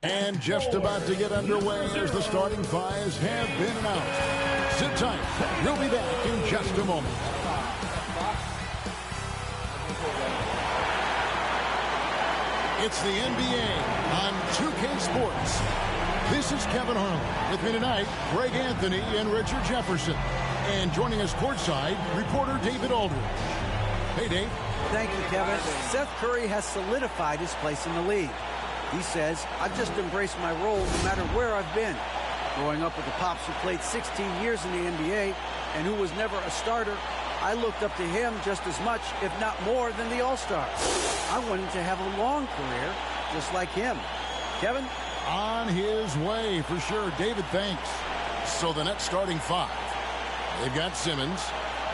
And just about to get underway as the starting fives have been announced. Sit tight. We'll be back in just a moment. It's the NBA on 2K Sports. This is Kevin Harlan. With me tonight, Greg Anthony and Richard Jefferson. And joining us courtside, reporter David Aldridge. Hey, Dave. Thank you, Kevin. Seth Curry has solidified his place in the league. He says, I've just embraced my role no matter where I've been. Growing up with a pops who played 16 years in the NBA and who was never a starter, I looked up to him just as much, if not more, than the All-Stars. I wanted to have a long career just like him. Kevin? On his way, for sure. David, thanks. So the Nets starting five. They've got Simmons.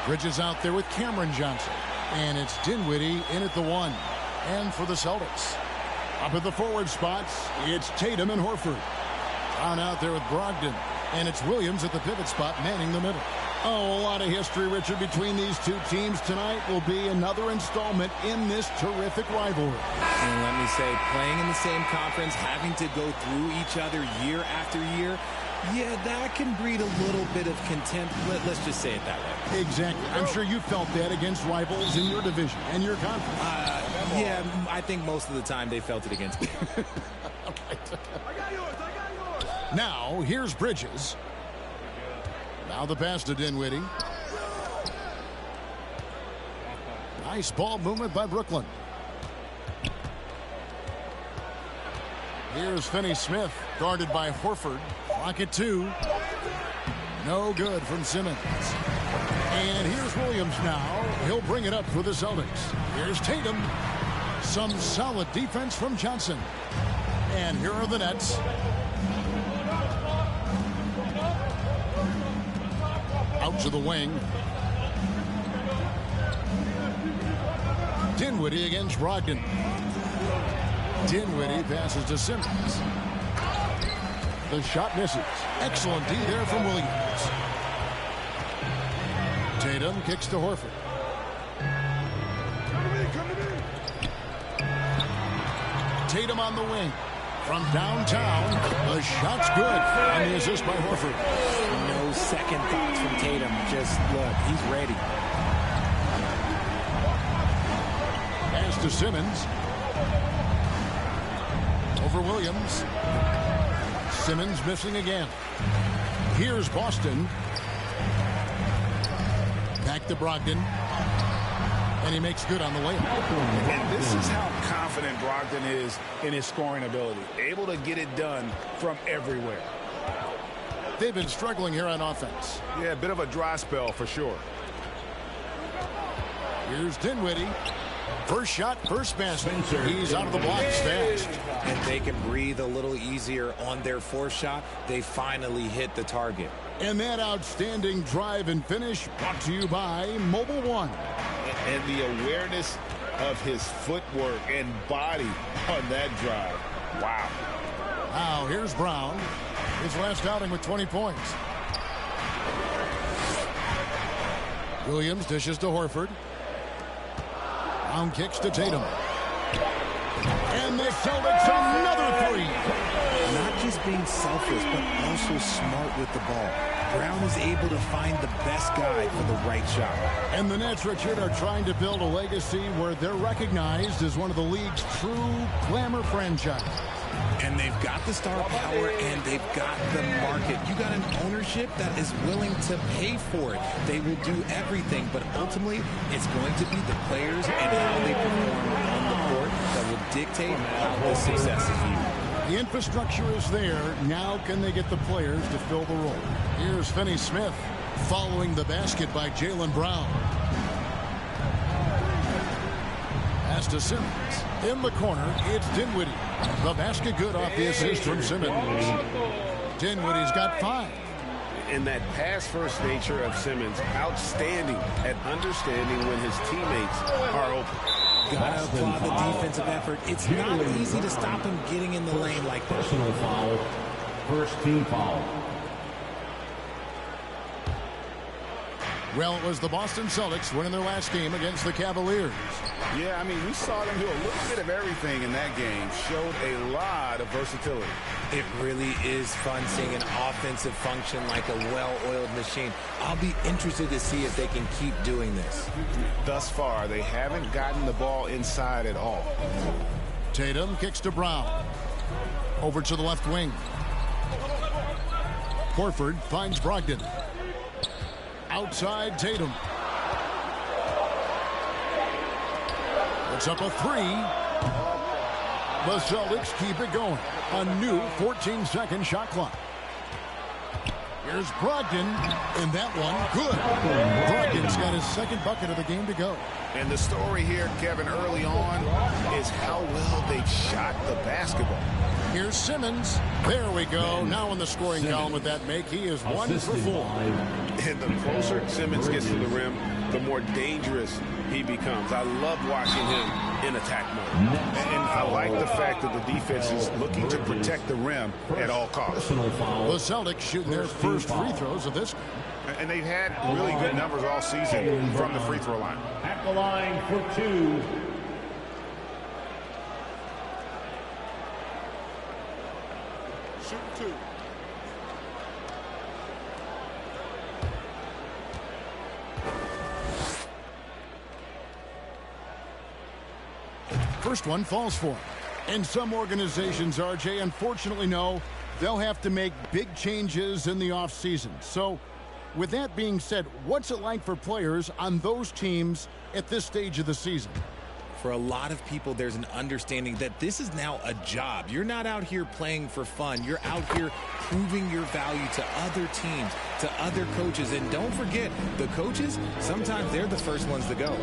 Bridges out there with Cameron Johnson. And it's Dinwiddie in at the one. And for the Celtics, up at the forward spots, it's Tatum and Horford. Brown out there with Brogdon. And it's Williams at the pivot spot, manning the middle. Oh, a lot of history, Richard, between these two teams tonight will be another installment in this terrific rivalry. And let me say, playing in the same conference, having to go through each other year after year, yeah, that can breed a little bit of contempt. Let's just say it that way. Exactly. I'm sure you felt that against rivals in your division and your conference. Yeah, I think most of the time they felt it against me. Now, here's Bridges. Now the pass to Dinwiddie. Nice ball movement by Brooklyn. Here's Finney-Smith, guarded by Horford. Clock at 2. No good from Simmons. And here's Williams now. He'll bring it up for the Celtics. Here's Tatum. Some solid defense from Johnson. And here are the Nets. Out to the wing. Dinwiddie against Brogdon. Dinwiddie passes to Simmons. The shot misses. Excellent D there from Williams. Tatum kicks to Horford. Tatum on the wing. From downtown, the shot's good. And the assist by Horford. No second thoughts from Tatum. Just look, he's ready. Pass to Simmons. Over Williams. Simmons missing again. Here's Boston. Back to Brogdon. And he makes good on the layup. And this is how confident Brogdon is in his scoring ability. Able to get it done from everywhere. They've been struggling here on offense. Yeah, a bit of a dry spell for sure. Here's Dinwiddie. First shot, first basket. He's out of the blocks fast. And they can breathe a little easier on their fourth shot. They finally hit the target. And that outstanding drive and finish brought to you by Mobile One. And the awareness of his footwork and body on that drive. Wow. Now here's Brown. His last outing with 20 points. Williams dishes to Horford. Brown kicks to Tatum. And the Celtics another three. Not just being selfish, but also smart with the ball. Brown is able to find the best guy for the right shot. And the Nets, Richard, are trying to build a legacy where they're recognized as one of the league's true glamour franchises. And they've got the star power and they've got the market. You got an ownership that is willing to pay for it. They will do everything, but ultimately it's going to be the players and how they perform on the court that will dictate how the success is viewed. The infrastructure is there. Now can they get the players to fill the role? Here's Finney Smith following the basket by Jaylen Brown. Pass to Simmons. In the corner, it's Dinwiddie. The basket good off the assist from Simmons. Dinwiddie's got 5. And that pass-first nature of Simmons, outstanding at understanding when his teammates are open. Gotta applaud the defensive effort. It's not easy to stop him getting in the lane like that. Personal foul. First team foul. Well, it was the Boston Celtics winning their last game against the Cavaliers. Yeah, I mean, we saw them do a little bit of everything in that game. Showed a lot of versatility. It really is fun seeing an offensive function like a well-oiled machine. I'll be interested to see if they can keep doing this. Thus far, they haven't gotten the ball inside at all. Tatum kicks to Brown. Over to the left wing. Horford finds Brogdon. Outside Tatum. Puts up a 3. The Celtics keep it going. A new 14-second shot clock. Here's Brogdon, and that one good. Brogdon's got his second bucket of the game to go. And the story here, Kevin, early on is how well they shot the basketball. Here's Simmons. There we go. Now in the scoring column with that make, he is 1 for 4. And the closer Simmons gets to the rim, the more dangerous he becomes. I love watching him in attack mode. And I like the fact that the defense is looking to protect the rim at all costs. The Celtics shooting their first free throws of this. And they've had really good numbers all season from the free throw line. At the line for 2. Shoot 2. First one falls for him. And some organizations, RJ, unfortunately know they'll have to make big changes in the offseason. So with that being said, what's it like for players on those teams at this stage of the season? For a lot of people, there's an understanding that this is now a job. You're not out here playing for fun. You're out here proving your value to other teams, to other coaches. And don't forget, the coaches, sometimes they're the first ones to go.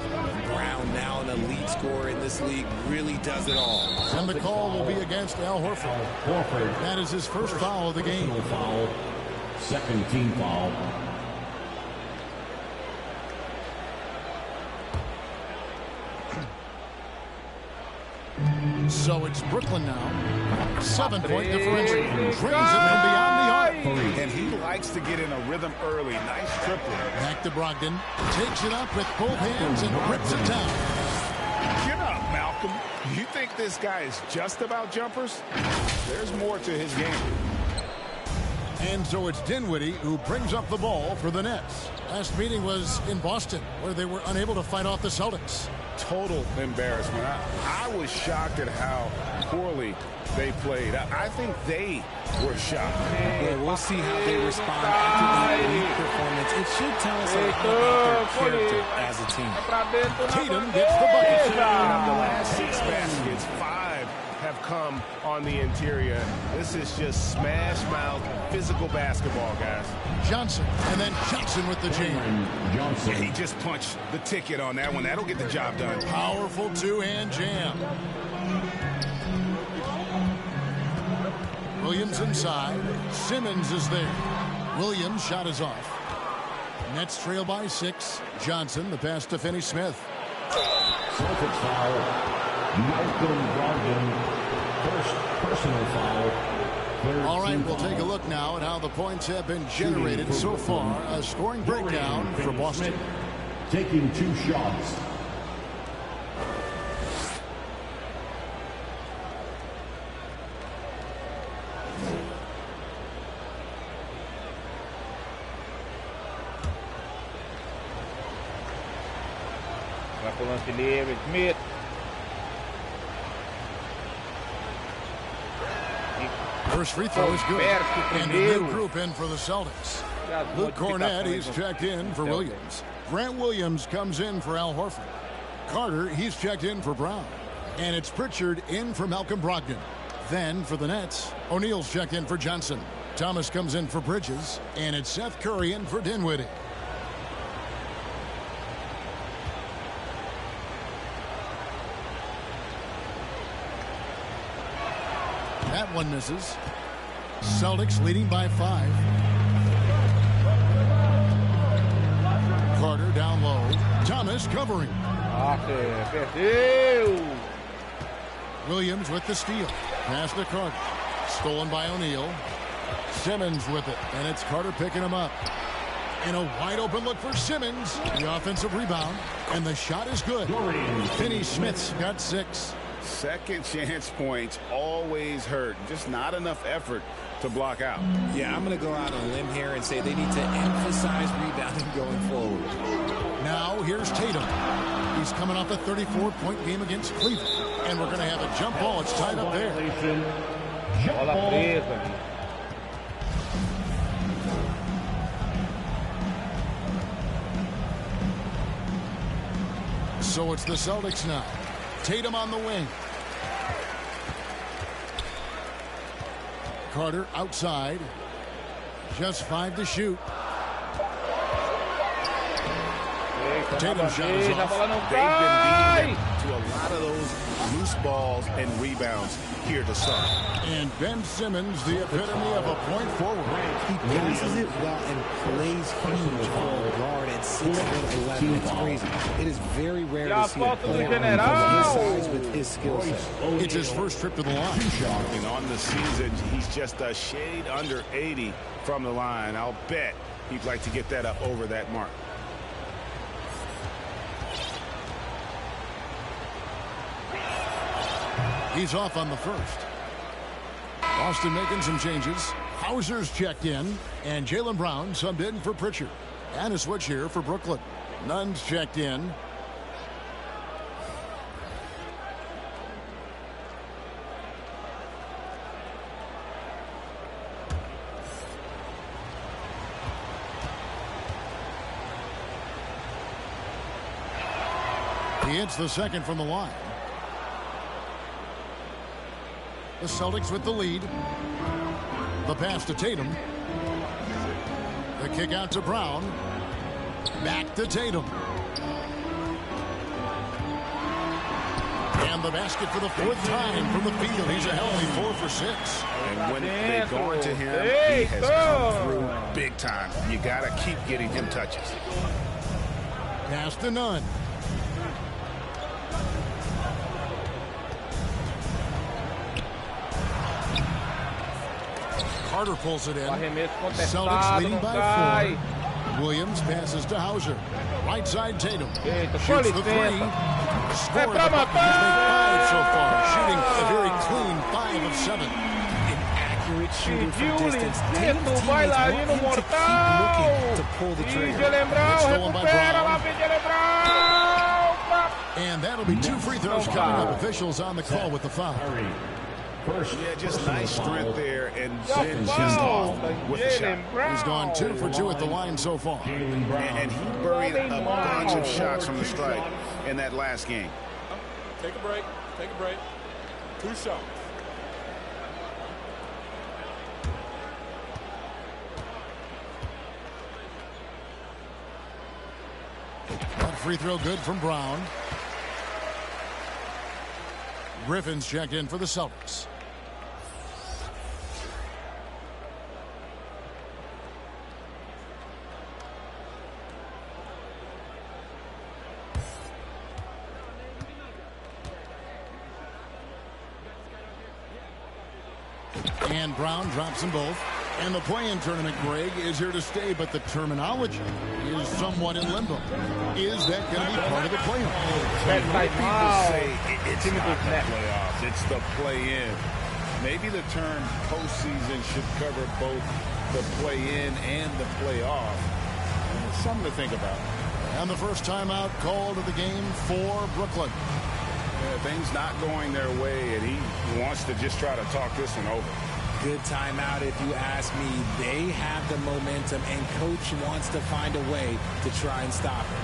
Brown, now an elite scorer in this league, really does it all. And the call will be against Al Horford. That is his first foul of the game. Foul. Second team foul. So it's Brooklyn now. 7-point differential. Drains it from beyond the arc. And he likes to get in a rhythm early. Nice tripling. Back to Brogdon. Takes it up with both hands and rips it down. Get up, Malcolm. You think this guy is just about jumpers? There's more to his game. And so it's Dinwiddie who brings up the ball for the Nets. Last meeting was in Boston, where they were unable to fight off the Celtics. Total embarrassment. I was shocked at how poorly they played. I think they were shocked. Well, we'll see how they respond after that weak performance. It should tell us a lot about their character as a team. Tatum gets the bucket. The last 6 baskets, 5 have come on the interior. This is just smash mouth physical basketball, guys. Johnson, and then Johnson with the jam. Yeah, he just punched the ticket on that one. That'll get the job done. Powerful two-hand jam. Williams inside. Simmons is there. Williams' shot is off. Nets trail by 6. Johnson, the pass to Finney Smith. Celtics foul. Malcolm Brogdon. First personal foul. All right, we'll take a look now at how the points have been generated so far. A scoring breakdown for Boston. Taking 2 shots. Smith. First free throw is good. And a new group in for the Celtics. Luke Cornett, he's checked in for Williams. Grant Williams comes in for Al Horford. Carter, he's checked in for Brown. And it's Pritchard in for Malcolm Brogdon. then for the Nets. O'Neal's checked in for Johnson. Thomas comes in for Bridges. And it's Seth Curry in for Dinwiddie. That one misses. Celtics leading by 5. Carter down low. Thomas covering. Williams with the steal. Pass to Carter. Stolen by O'Neal. Simmons with it. And it's Carter picking him up. And a wide open look for Simmons. The offensive rebound. And the shot is good. Finney Smith's got 6. Second chance points always hurt. Just not enough effort to block out. Yeah, I'm going to go out on a limb here and say they need to emphasize rebounding going forward. Now here's Tatum. He's coming off a 34-point game against Cleveland. And we're going to have a jump ball. It's tied up there. So it's the Celtics now. Tatum on the wing. Carter outside. Just 5 to shoot. Tatum's shot is off. They've been beating to a lot of those loose balls and rebounds here to start. And Ben Simmons, the epitome of a point forward. He passes it well and plays huge for a guard at 6'11". It's crazy. It is very rare to see a player of his size with his skill set. It's his first trip to the line. And on the season, he's just a shade under 80 from the line. I'll bet he'd like to get that up over that mark. He's off on the first. Boston making some changes. Hauser's checked in. And Jaylen Brown subbed in for Pritchard. And a switch here for Brooklyn. Nunn's checked in. He hits the second from the line. The Celtics with the lead. The pass to Tatum. The kick out to Brown. Back to Tatum. And the basket for the 4th time from the field. He's a healthy 4 for 6. And when they've gone to him, he has come through big time. You got to keep getting him touches. Pass to Nunn. Carter pulls it in. Celtics leading by 4. Williams passes to Hauser. Right side Tatum. Shoots the 3. Scores the bucket. He's made 5 so far. Shooting a very clean 5 of 7. An accurate shooter from distance. Tatum's teammates want him to keep looking to pull the trigger. It's stolen by Brown. And that'll be 2 free throws coming up. Officials on the call with the foul. Yeah, just nice strength there, and then just off with the shot. He's gone 2 for 2 at the line so far. And he buried a bunch of shots from the strike in that last game. Take a break. Take a break. 2 shots. That free throw good from Brown. Griffin's checked in for the Celtics. And Brown drops them both. And the play-in tournament, Greg, is here to stay, but the terminology is somewhat in limbo. Is that going to be part of the playoffs? People say it's not the playoffs, it's the play-in. Maybe the term postseason should cover both the play-in and the playoff. It's something to think about. And the first timeout called of the game for Brooklyn. Yeah, things not going their way, and he wants to just try to talk this one over. Good timeout if you ask me. They have the momentum, and coach wants to find a way to try and stop it.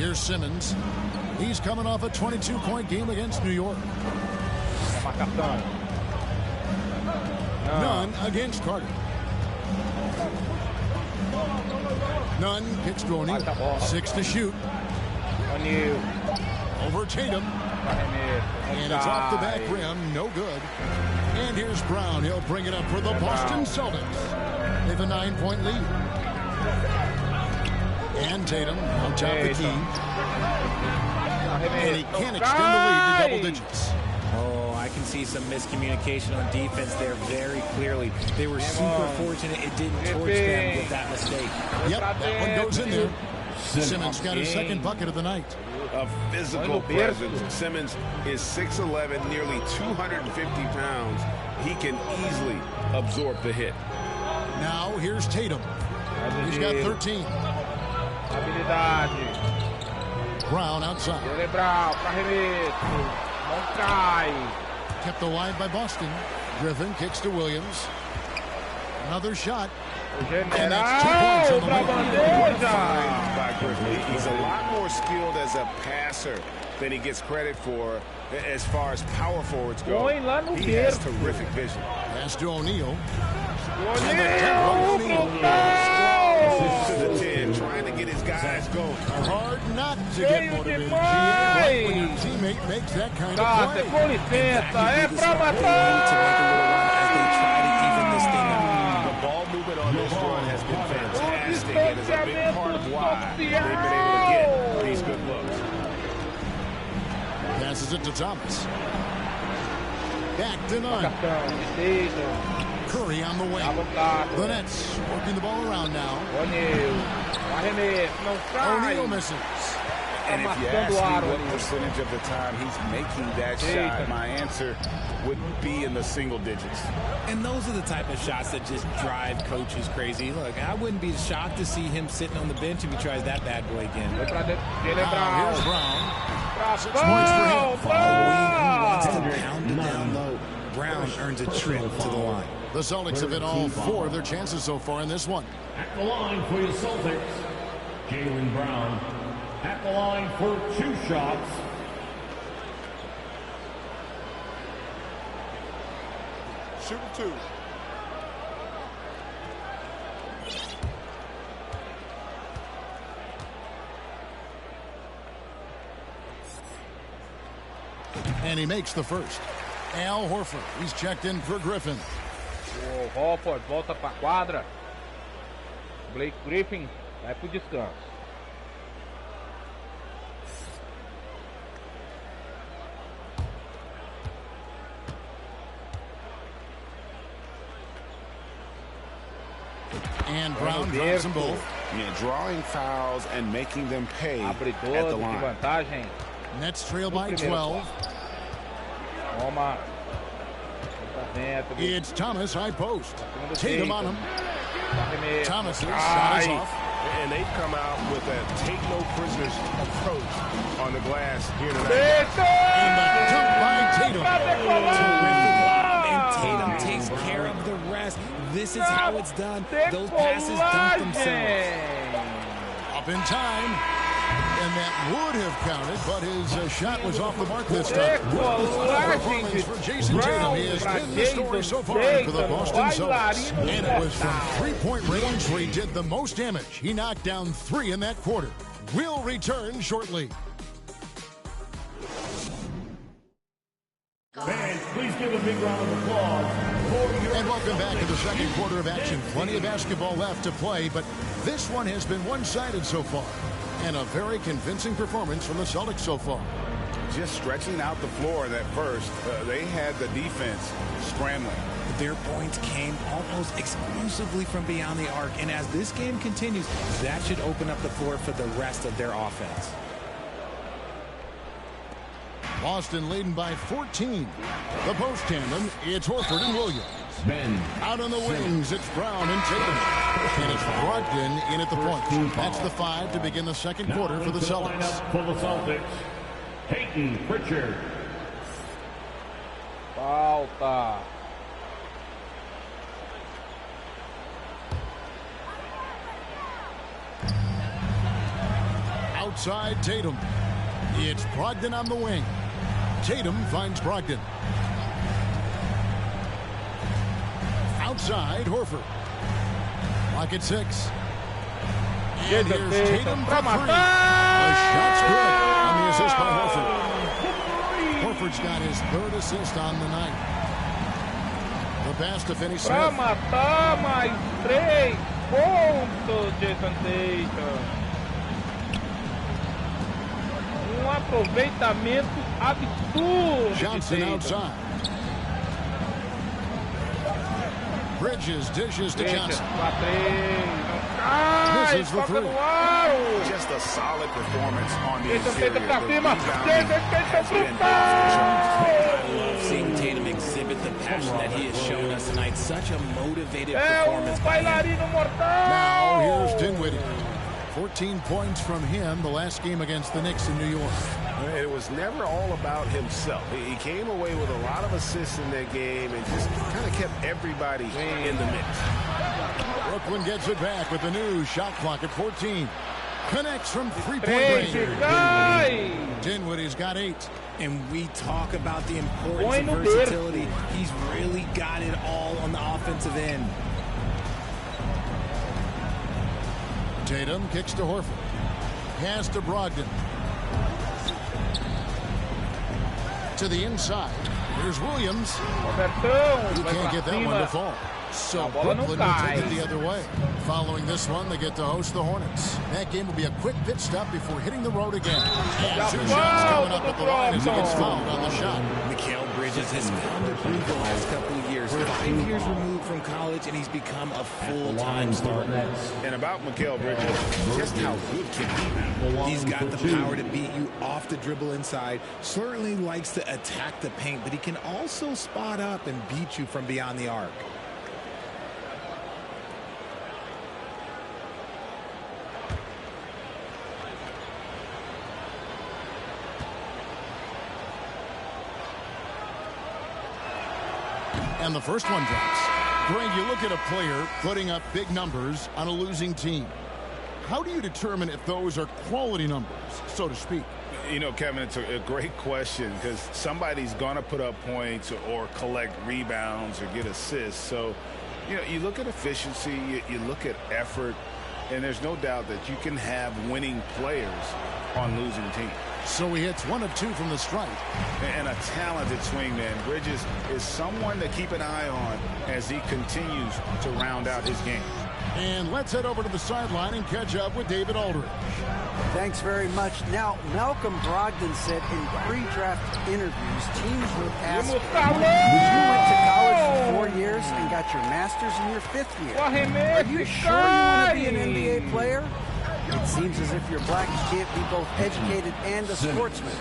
Here's Simmons. He's coming off a 22-point game against New York. Nunn against Carter. Nunn kicks to O'Neal. 6 to shoot. Over Tatum. And it's off the back rim. No good. And here's Brown. He'll bring it up for the Boston Celtics. They have a 9-point lead. And Tatum on top of the key. And he can't extend the lead to double digits. Oh, I can see some miscommunication on defense there very clearly. They were super fortunate it didn't torch them with that mistake. Yep, that one goes in there. Simmons got his second bucket of the night. A physical presence. Simmons is 6'11", nearly 250 pounds. He can easily absorb the hit. Now here's Tatum. He's got 13. Brown outside. Kept alive by Boston. Griffin kicks to Williams. Another shot. And that's 2 points on the way. By Griffin. He's a lot more skilled as a passer than he gets credit for as far as power forwards go. He has terrific vision. Pass to O'Neal. To the 10, trying to get his guys going. Hard not to get motivated. Right when your teammate makes that kind of play. The ball movement on this run has been fantastic and is a big part of why they've been able to get these good looks. Passes it to Thomas. Back to Nunn. Curry on the way. The Nets working the ball around now. O'Neal misses. And if you ask me what percentage of the time he's making that shot, my answer would be in the single digits. And those are the type of shots that just drive coaches crazy. Look, I wouldn't be shocked to see him sitting on the bench if he tries that bad boy again. Here's Brown. 6 points for him. Following, he wants to pound it down low. Brown earns a trip to the line. The Celtics have hit all 4 of their chances so far in this one. At the line for the Celtics, Jaylen Brown. At the line for 2 shots. Shoot 2. And he makes the first. Al Horford, he's checked in for Griffin. O Horford volta para a quadra. Blake Griffin vai para o descanso. And Brown drops them both. Yeah, drawing fouls and making them pay at the line. Vantagem. Nets trail by 12. Toma. It's Thomas, high post. Tatum on him. Thomas's shot is off. And they've come out with a take no prisoners approach on the glass here tonight. And the dunk by Tatum. And Tatum takes care of the rest. This is how it's done. Those passes dunk themselves. Up in time. And that would have counted, but his shot was off the mark this time. Performance for Jason Tatum. He has been the story so far for the Boston Celtics. And it was from three-point range where he did the most damage. He knocked down 3 in that quarter. We'll return shortly. Fans, please give a big round of applause. And welcome back to the second quarter of action. Plenty of basketball left to play, but this one has been one-sided so far. And a very convincing performance from the Celtics so far. Just stretching out the floor in that first. They had the defense scrambling. Their points came almost exclusively from beyond the arc. And as this game continues, that should open up the floor for the rest of their offense. Boston leading by 14. The post tandem, it's Horford and Williams. Out on the wings, it's Brown and Tatum. And it's Brogdon in at the point. That's the 5 to begin the second quarter for the Celtics. For the Celtics, Peyton Pritchard. Falta. Outside Tatum. It's Brogdon on the wing. Tatum finds Brogdon. Outside Horford. Clock at 6. And here's Tatum for 3. The shot's good on the assist by Horford. Horford's got his 3rd assist on the night. The pass to Finney Smith. Pra matar, mais 3 pontos, Jason Tatum. Aproveitamento absurdo. Johnson outside. Bridges dishes to Johnson. Misses the 3. Just a solid performance on the Tatum pra cima. I love seeing Tatum exhibit the passion that he has shown us tonight. Such a motivated performance by him. Now here's Dinwiddie. 14 points from him the last game against the Knicks in New York. It was never all about himself. He came away with a lot of assists in that game and just kind of kept everybody in the mix. Brooklyn gets it back with the new shot clock at 14. Connects from three-point range. Dinwiddie's got 8. And we talk about the importance of versatility. He's really got it all on the offensive end. Tatum kicks to Horford. Pass to Brogdon. To the inside. Here's Williams. He can't get that one to fall. So Brooklyn will take it the other way. Following this one, they get to host the Hornets. That game will be a quick pit stop before hitting the road again. And 2 shots coming up at the line as he gets fouled on the shot. Mikal Bridges has found a groove the last couple of years. 5 years removed from college, and he's become a full-time starter. And about Mikal Bridges, just how good can he be? He's got the power to beat you off the dribble inside. Certainly likes to attack the paint, but he can also spot up and beat you from beyond the arc. And the first one drops. Greg, you look at a player putting up big numbers on a losing team. How do you determine if those are quality numbers, so to speak? You know, Kevin, it's a great question because somebody's going to put up points or collect rebounds or get assists. So, you know, you look at efficiency, you look at effort, and there's no doubt that you can have winning players on losing teams. So he hits 1 of 2 from the stripe. And a talented swingman. Bridges is someone to keep an eye on as he continues to round out his game. And let's head over to the sideline and catch up with David Aldridge. Thanks very much. Now, Malcolm Brogdon said in pre-draft interviews, teams would ask, you went to college for 4 years and got your master's in your 5th year. Are you sure you want to be an NBA player? It seems as if you're black, you can't be both educated and a sportsman.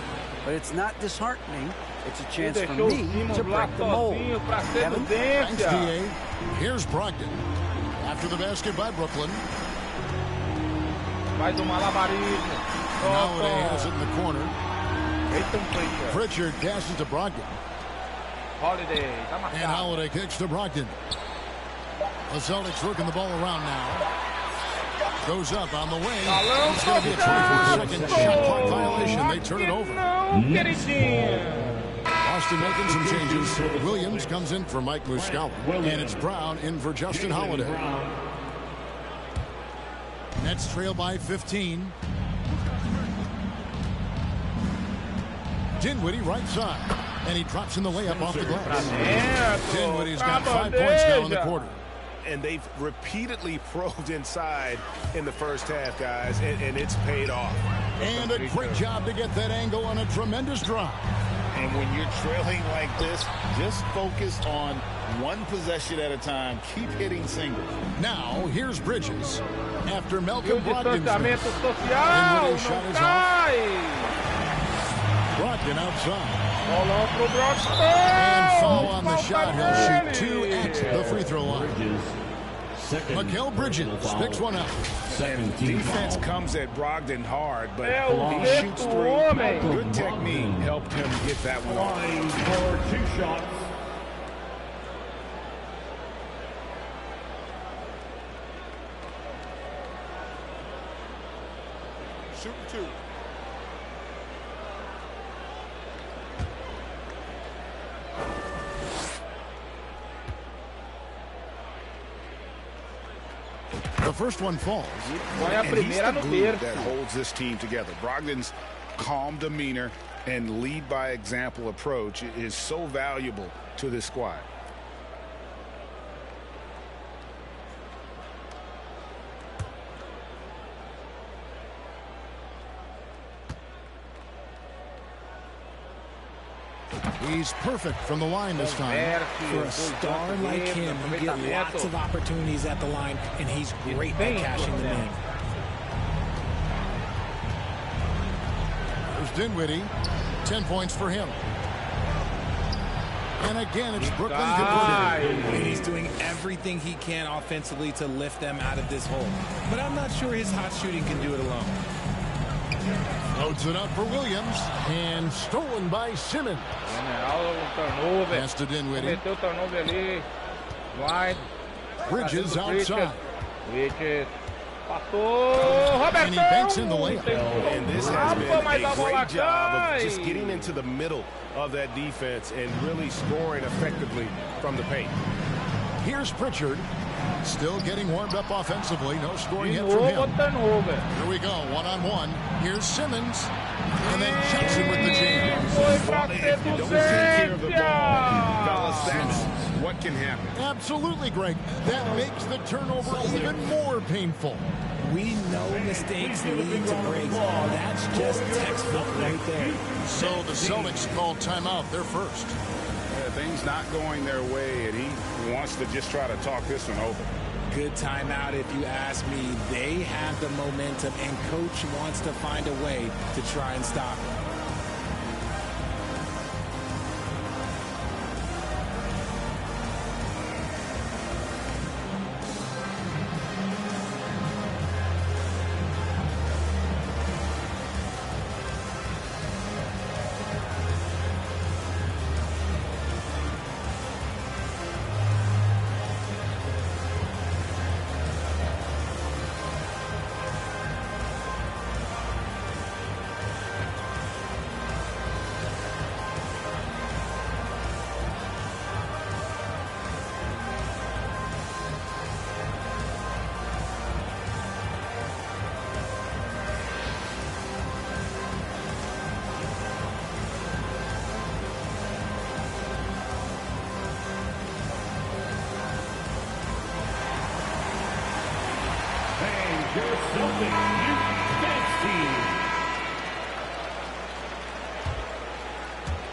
But it's not disheartening. It's a chance for me to break the mold. Kevin? Thanks, D.A. Here's Brogdon. After the basket by Brooklyn. Holiday has it in the corner. Pritchard passes to Brogdon. And Holiday kicks to Brogdon. The Celtics working the ball around now. Goes up on the wing. It's going to be a 24-second shot clock violation. They turn it over. Boston making some changes. Williams comes in for Mike Muscala. And it's Brown in for Justin Holiday. Nets trail by 15. Dinwiddie right side. And he drops in the layup off the glass. Dinwiddie's got 5 points now in the quarter. And they've repeatedly probed inside in the first half, guys, and it's paid off. And a great job to get that angle on a tremendous drive. And when you're trailing like this, just focus on one possession at a time. Keep hitting singles. Now, here's Bridges. After Malcolm Brogdon's miss. Dinwiddie shot is off. Brogdon outside. And foul on the shot. He'll shoot 2 at the free throw line. Mikal Bridges picks one up. And defense comes at Brogdon hard, but he shoots 3. Good technique helped him get that one off. For 2 shots. shooting 2. The first one falls. Põe a And he's primeira the no glue berço. that holds this team together. Brogdon's calm demeanor and lead by example approach is so valuable to this squad. He's perfect from the line this time. For a star like him, you get lots of opportunities at the line, and he's great at cashing them in. There's Dinwiddie. 10 points for him. And again, it's Brooklyn converted. And he's doing everything he can offensively to lift them out of this hole. But I'm not sure his hot shooting can do it alone. Loads it up for Williams. And stolen by Simmons. General, turnover. Pass to Dinwiddie. Meteu o turnover ali. Dwight. Bridges outside. Bridges. Passou. Robertão. And he banks in the layup. And this has been a mas a bola great job cai. of just getting into the middle of that defense and really scoring effectively from the paint. Here's Pritchard. Still getting warmed up offensively. No scoring De hit from novo him. turnover. Here we go. One-on-one. Here's Simmons. And then Johnson with the jam. Foi pra ser If you don't take care of the ball, fellas, Duzência. that's what can happen. Absolutely, Greg. That makes the turnover even more painful. We know mistakes lead to breaks. That's just textbook right there. So the Celtics call timeout. They're first. Things not going their way, and he wants to just try to talk this one over. Good timeout if you ask me. They have the momentum, and coach wants to find a way to try and stop it. Your Celtics Youth Dance Team.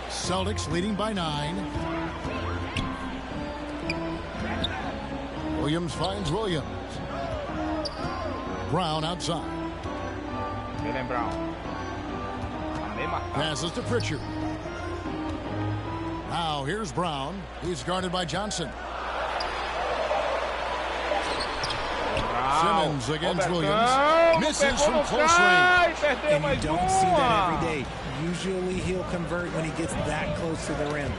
Celtics leading by 9. Williams finds Williams. Brown outside. Jalen Brown. Bem marcado. Passes to Pritchard. Now here's Brown. He's guarded by Johnson. Simmons against Williams. Misses from close range. And you don't see that every day. Usually he'll convert when he gets that close to the rim.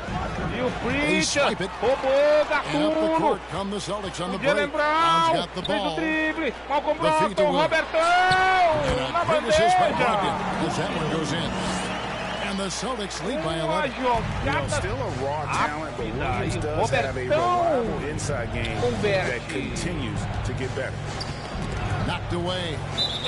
E o They swipe Pritchard it. roubou, And up the Gatuno. court come the Celtics on the break. Jalen Brown's Brown got the fez o ball. drible. Mal The feet to cobrou com o Williams. Robertão. And Na a great assist by Brogdon bandeja. as that one goes in. And the Celtics lead by 11. Jogada Still a raw talent, but rápida. Williams E o does have a Robertão reliable inside game converte. that continues to get better. Knocked away.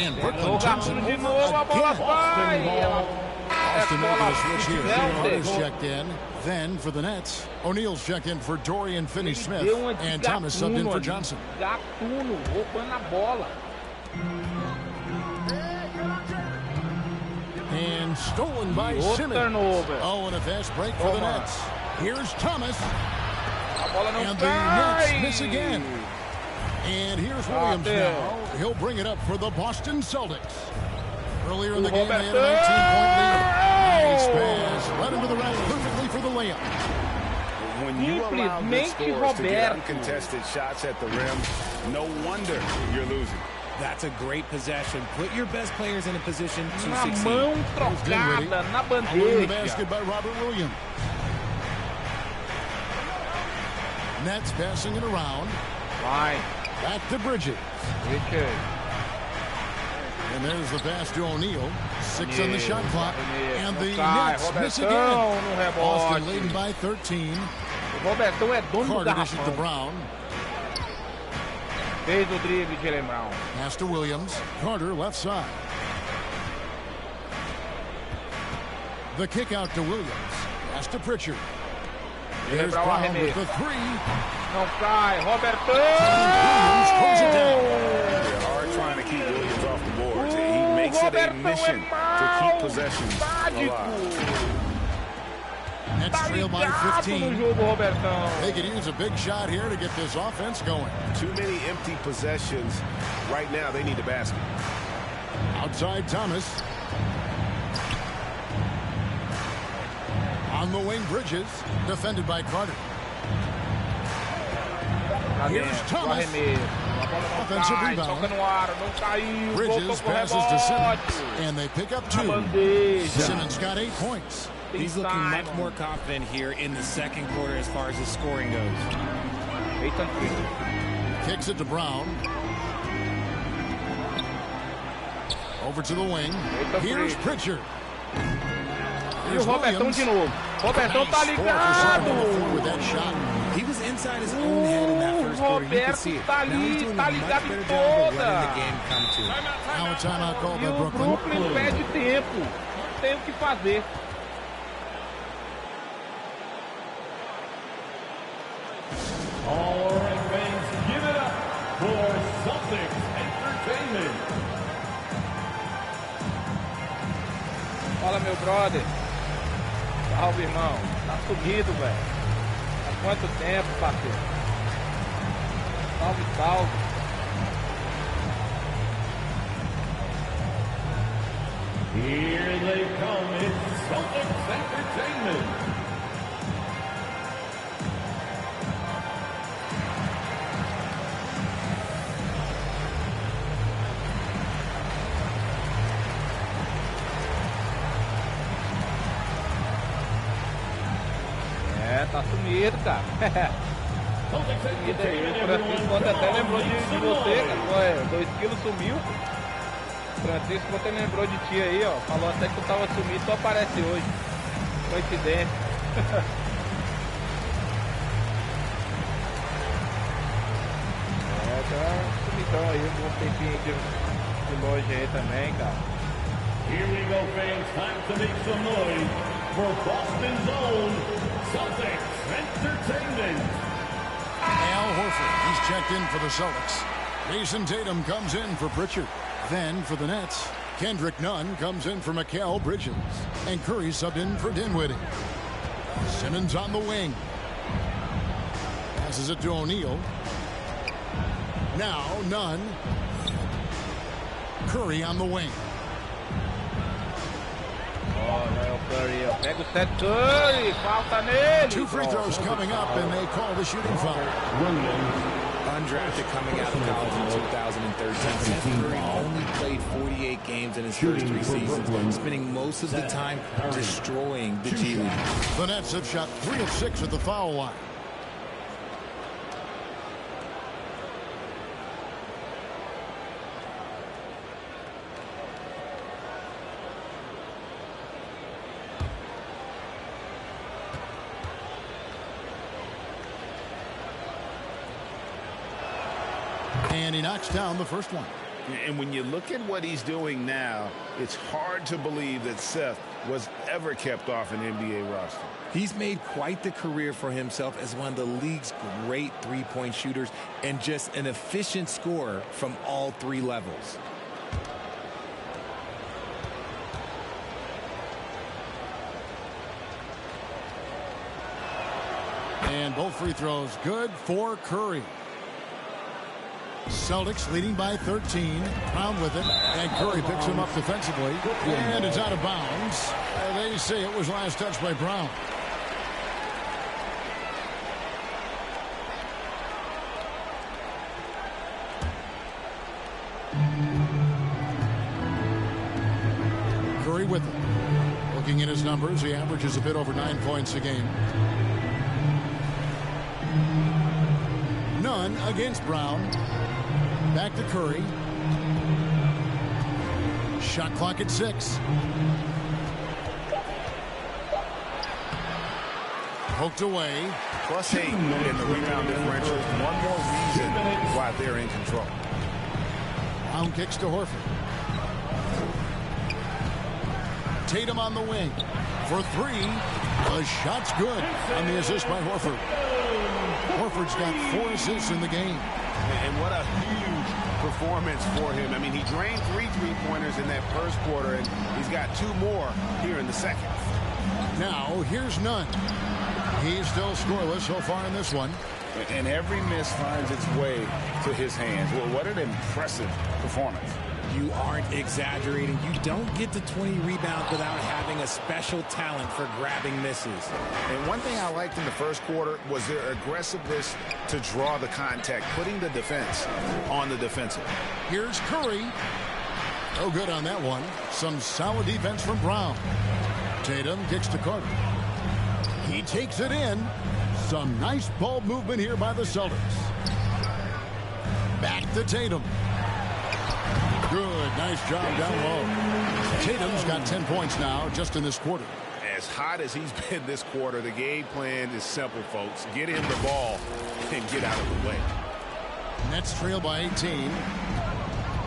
And O Brooklyn Johnson Gatuno de over novo, a bola again. vai. E ela Austin making a switch here. Carter's Celtics. checked in. Then for the Nets, O'Neal's checked in for Dorian Finney-Smith. Deu uma de And Thomas subbed in Gatuno for ali. Johnson. Gatuno roubando a bola. And stolen by Outro Simmons. turnover. Oh, and a fast break for the Toma. Nets. Here's Thomas. A bola não And the cai. Nets miss again. And here's Williams now. He'll bring it up for the Boston Celtics. Earlier in the game, they had a 19-point lead. Nice pass. Right into the rack perfectly for the layup. When you allow good Simplesmente scores to get Roberto. uncontested shots at the rim, no wonder you're losing. That's a great possession. Put your best players in a position to Na succeed. mão Dinwiddie. trocada, na Winning the bandeja. basket by Robert Williams. Nets passing it around. Vai, Back to Bridges. Richard. And there's the pass to O'Neal. 6 on the shot clock. And the Nets miss again. Boston leading by 13. Robertão é dono do Carter dishes to garrafão. Brown. Fez o drible de Jaylen Brown. Pass to Williams. Carter left side. The kick out to Williams. Pass to Pritchard. Here's Brown with the 3. Não cai, Robertão! Williams pulls it down. They're hard trying to keep Williams off the boards. He makes it a mission to keep possessions alive. Nets trail by No 15. jogo, Robertão. They could use a big shot here to get this offense going. Too many empty possessions. Right now, they need a basket. Outside Thomas. On the wing, Bridges. Defended by Carter. Here's Thomas. Offensive rebound. Toca no aro, não caiu. Bridges passes to Simmons. And they pick up 2. Simmons got 8 points. He's looking much more confident here in the second quarter as far as his scoring goes. Kicks it to Brown. Over to the wing. Here's Pritchard. E o Robertão de novo. Robertão tá ligado. With that shot. He was inside his own head in that first quarter. You can see it. Tá Now he's ali, doing tá a much ligado better em job of toda. letting the game come to him. Now a timeout called E by o Brooklyn. Brooklyn perde tempo. Não tem o que fazer. All right, fans, give it up for Celtics Entertainment. Fala, meu brother. Salve, irmão. Tá sumido, velho. Há quanto tempo, parceiro? Salve, salve. Here they come. It's Celtics Entertainment. Tá sumido, cara. O Francisco ontem até lembrou de você, cara. Ué, 2 quilos sumiu. O Francisco ontem lembrou de ti aí, ó. Falou até que tu tava sumido, tu aparece hoje. Coincidência. Tá sumidão aí, um bom tempinho de longe aí também, cara. Here we go, fans. Time to make some noise for Boston's own Celtics Entertainment. Al Horford, he's checked in for the Celtics. Jason Tatum comes in for Pritchard. Then for the Nets, Kendrick Nunn comes in for Mikal Bridges. And Curry subbed in for Dinwiddie. Simmons on the wing. Passes it to O'Neal. Now Nunn. Curry on the wing. Curry, ó. Pega o Seth Curry, falta nele. 2 free throws coming up, and they call the shooting foul. Undrafted coming out of college in 2013. Seth Curry only played 48 games in his first 3 seasons, spending most of the time destroying the G League. The Nets have shot 3 of 6 at the foul line. And he knocks down the first one. And when you look at what he's doing now, it's hard to believe that Seth was ever kept off an NBA roster. He's made quite the career for himself as one of the league's great three-point shooters and just an efficient scorer from all 3 levels. And both free throws good for Curry. Celtics leading by 13. Brown with it. And Curry picks him up defensively. And it's out of bounds. They say it was last touched by Brown. Curry with it. Looking at his numbers, he averages a bit over 9 points a game. Nunn against Brown. Back to Curry. Shot clock at 6. Poked away. +8 in the rebound differential. One more reason why they're in control. Brown kicks to Horford. Tatum on the wing for 3. The shot's good on the assist by Horford. Horford's got 4 assists in the game. And what a huge performance for him. I mean, he drained 3 3-pointers in that first quarter, and he's got 2 more here in the second. Now, here's Nunn. He's still scoreless so far in this one. And every miss finds its way to his hands. Well, what an impressive performance. You aren't exaggerating. You don't get to 20 rebounds without having a special talent for grabbing misses. And one thing I liked in the first quarter was their aggressiveness to draw the contact, putting the defense on the defensive. Here's Curry. No good on that one. Some solid defense from Brown. Tatum kicks to Carter. He takes it in. Some nice ball movement here by the Celtics. Back to Tatum. Good, nice job down low. Tatum's got 10 points now just in this quarter. As hot as he's been this quarter, the game plan is simple, folks. Get him the ball and get out of the way. Nets trail by 18.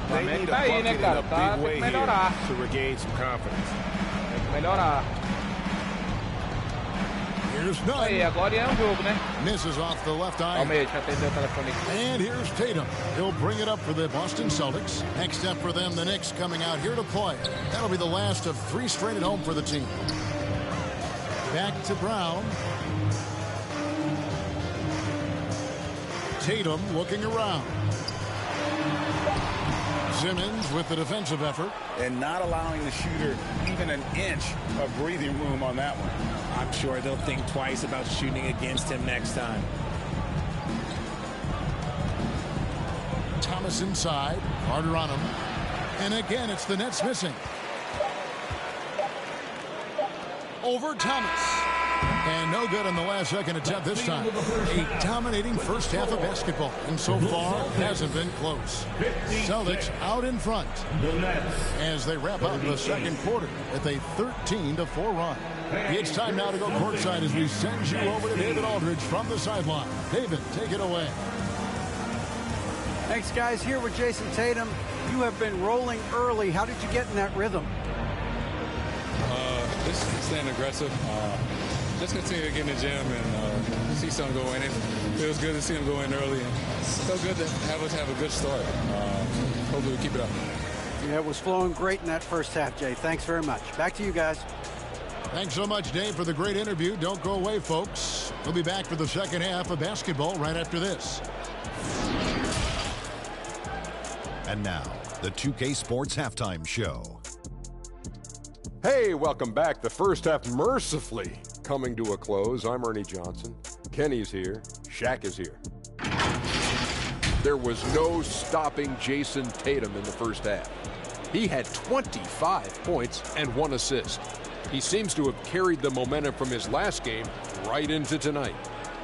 They need a bucket in a big way here to regain some confidence. Here's Nunn. Agora é jogo, né? Misses off the left eye. Atendeu o telefone aqui. And here's Tatum. He'll bring it up for the Boston Celtics. Next up for them, the Knicks coming out here to play. That'll be the last of 3 straight at home for the team. Back to Brown. Tatum looking around. Simmons with the defensive effort. And not allowing the shooter even an inch of breathing room on that one. I'm sure they'll think twice about shooting against him next time. Thomas inside. Carter on him. And again, it's the Nets missing. Over Thomas. And no good on the last second attempt this time. A dominating first half of basketball. And so far, hasn't been close. Celtics out in front as they wrap up the second quarter with a 13-4 run. It's time now to go courtside as we send you over to David Aldridge from the sideline. David, take it away. Thanks, guys. Here with Jason Tatum. You have been rolling early. How did you get in that rhythm? Just staying aggressive. Just continue to get in the gym and see something go in. It feels good to see them go in early. And so good to have us have a good start. Hopefully we keep it up. Yeah, it was flowing great in that first half, Jay. Thanks very much. Back to you guys. Thanks so much, Dave, for the great interview. Don't go away, folks. We'll be back for the second half of basketball right after this. And now, the 2K Sports Halftime Show. Hey, welcome back. The first half mercifully coming to a close. I'm Ernie Johnson. Kenny's here. Shaq is here. There was no stopping Jason Tatum in the first half. He had 25 points and 1 assist. He seems to have carried the momentum from his last game right into tonight.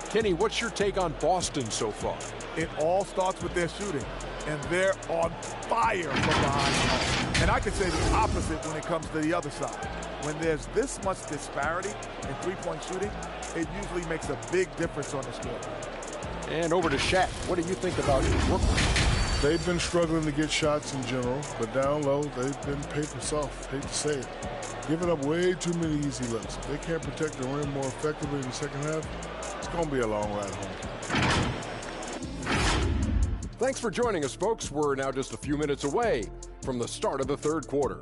Kenny, what's your take on Boston so far? It all starts with their shooting, and they're on fire from behind the arc. And I could say the opposite when it comes to the other side. When there's this much disparity in three-point shooting, it usually makes a big difference on the scoreboard. And over to Shaq. What do you think about Brooklyn? They've been struggling to get shots in general, but down low, they've been paper soft. Hate to say it. Giving up way too many easy looks. If they can't protect the rim more effectively in the second half, it's going to be a long ride home. Thanks for joining us, folks. We're now just a few minutes away from the start of the third quarter.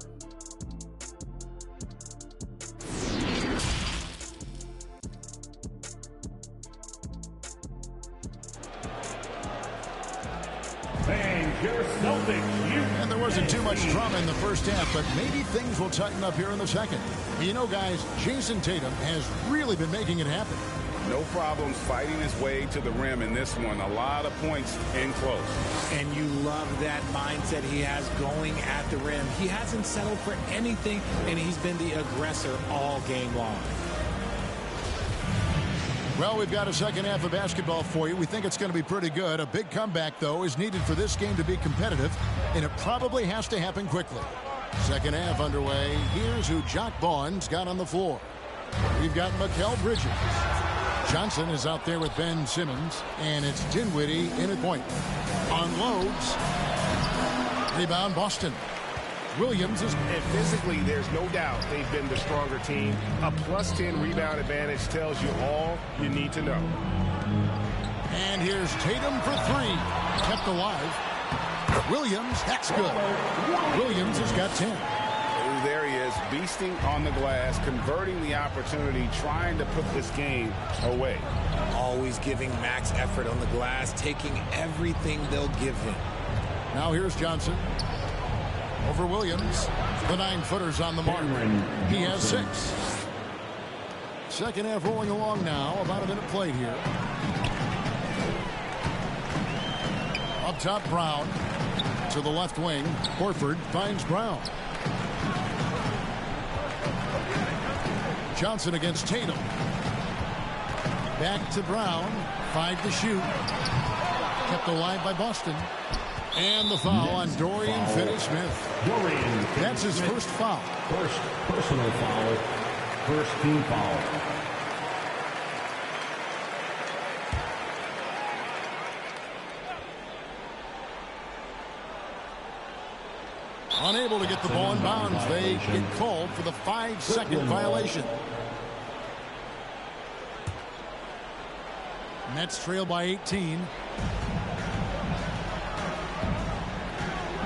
And there wasn't too much drama in the first half, but maybe things will tighten up here in the second. You know, guys, Jason Tatum has really been making it happen. No problems fighting his way to the rim in this one. A lot of points in close. And you love that mindset he has going at the rim. He hasn't settled for anything, and he's been the aggressor all game long. Well, we've got a second half of basketball for you. We think it's going to be pretty good. A big comeback, though, is needed for this game to be competitive, and it probably has to happen quickly. Second half underway. Here's who Jock Vaughn's got on the floor. We've got Mikal Bridges. Johnson is out there with Ben Simmons, and it's Dinwiddie in at point. Unloads. Rebound Boston. Williams is... And physically, there's no doubt they've been the stronger team. A +10 rebound advantage tells you all you need to know. And here's Tatum for three. Kept alive. Williams, that's good. Williams has got 10. There he is, beasting on the glass, converting the opportunity, trying to put this game away. Always giving max effort on the glass, taking everything they'll give him. Now here's Johnson. Over Williams. The 9-footer's on the mark. He has 6. Second half rolling along now. About a minute played here. Up top, Brown. To the left wing. Horford finds Brown. Johnson against Tatum. Back to Brown. 5 to shoot. Kept alive by Boston. And the foul on Dorian Finney-Smith. That's his first foul. First personal foul. First team foul. Unable to get the ball in bounds. They get called for the 5-second violation. Nets trail by 18.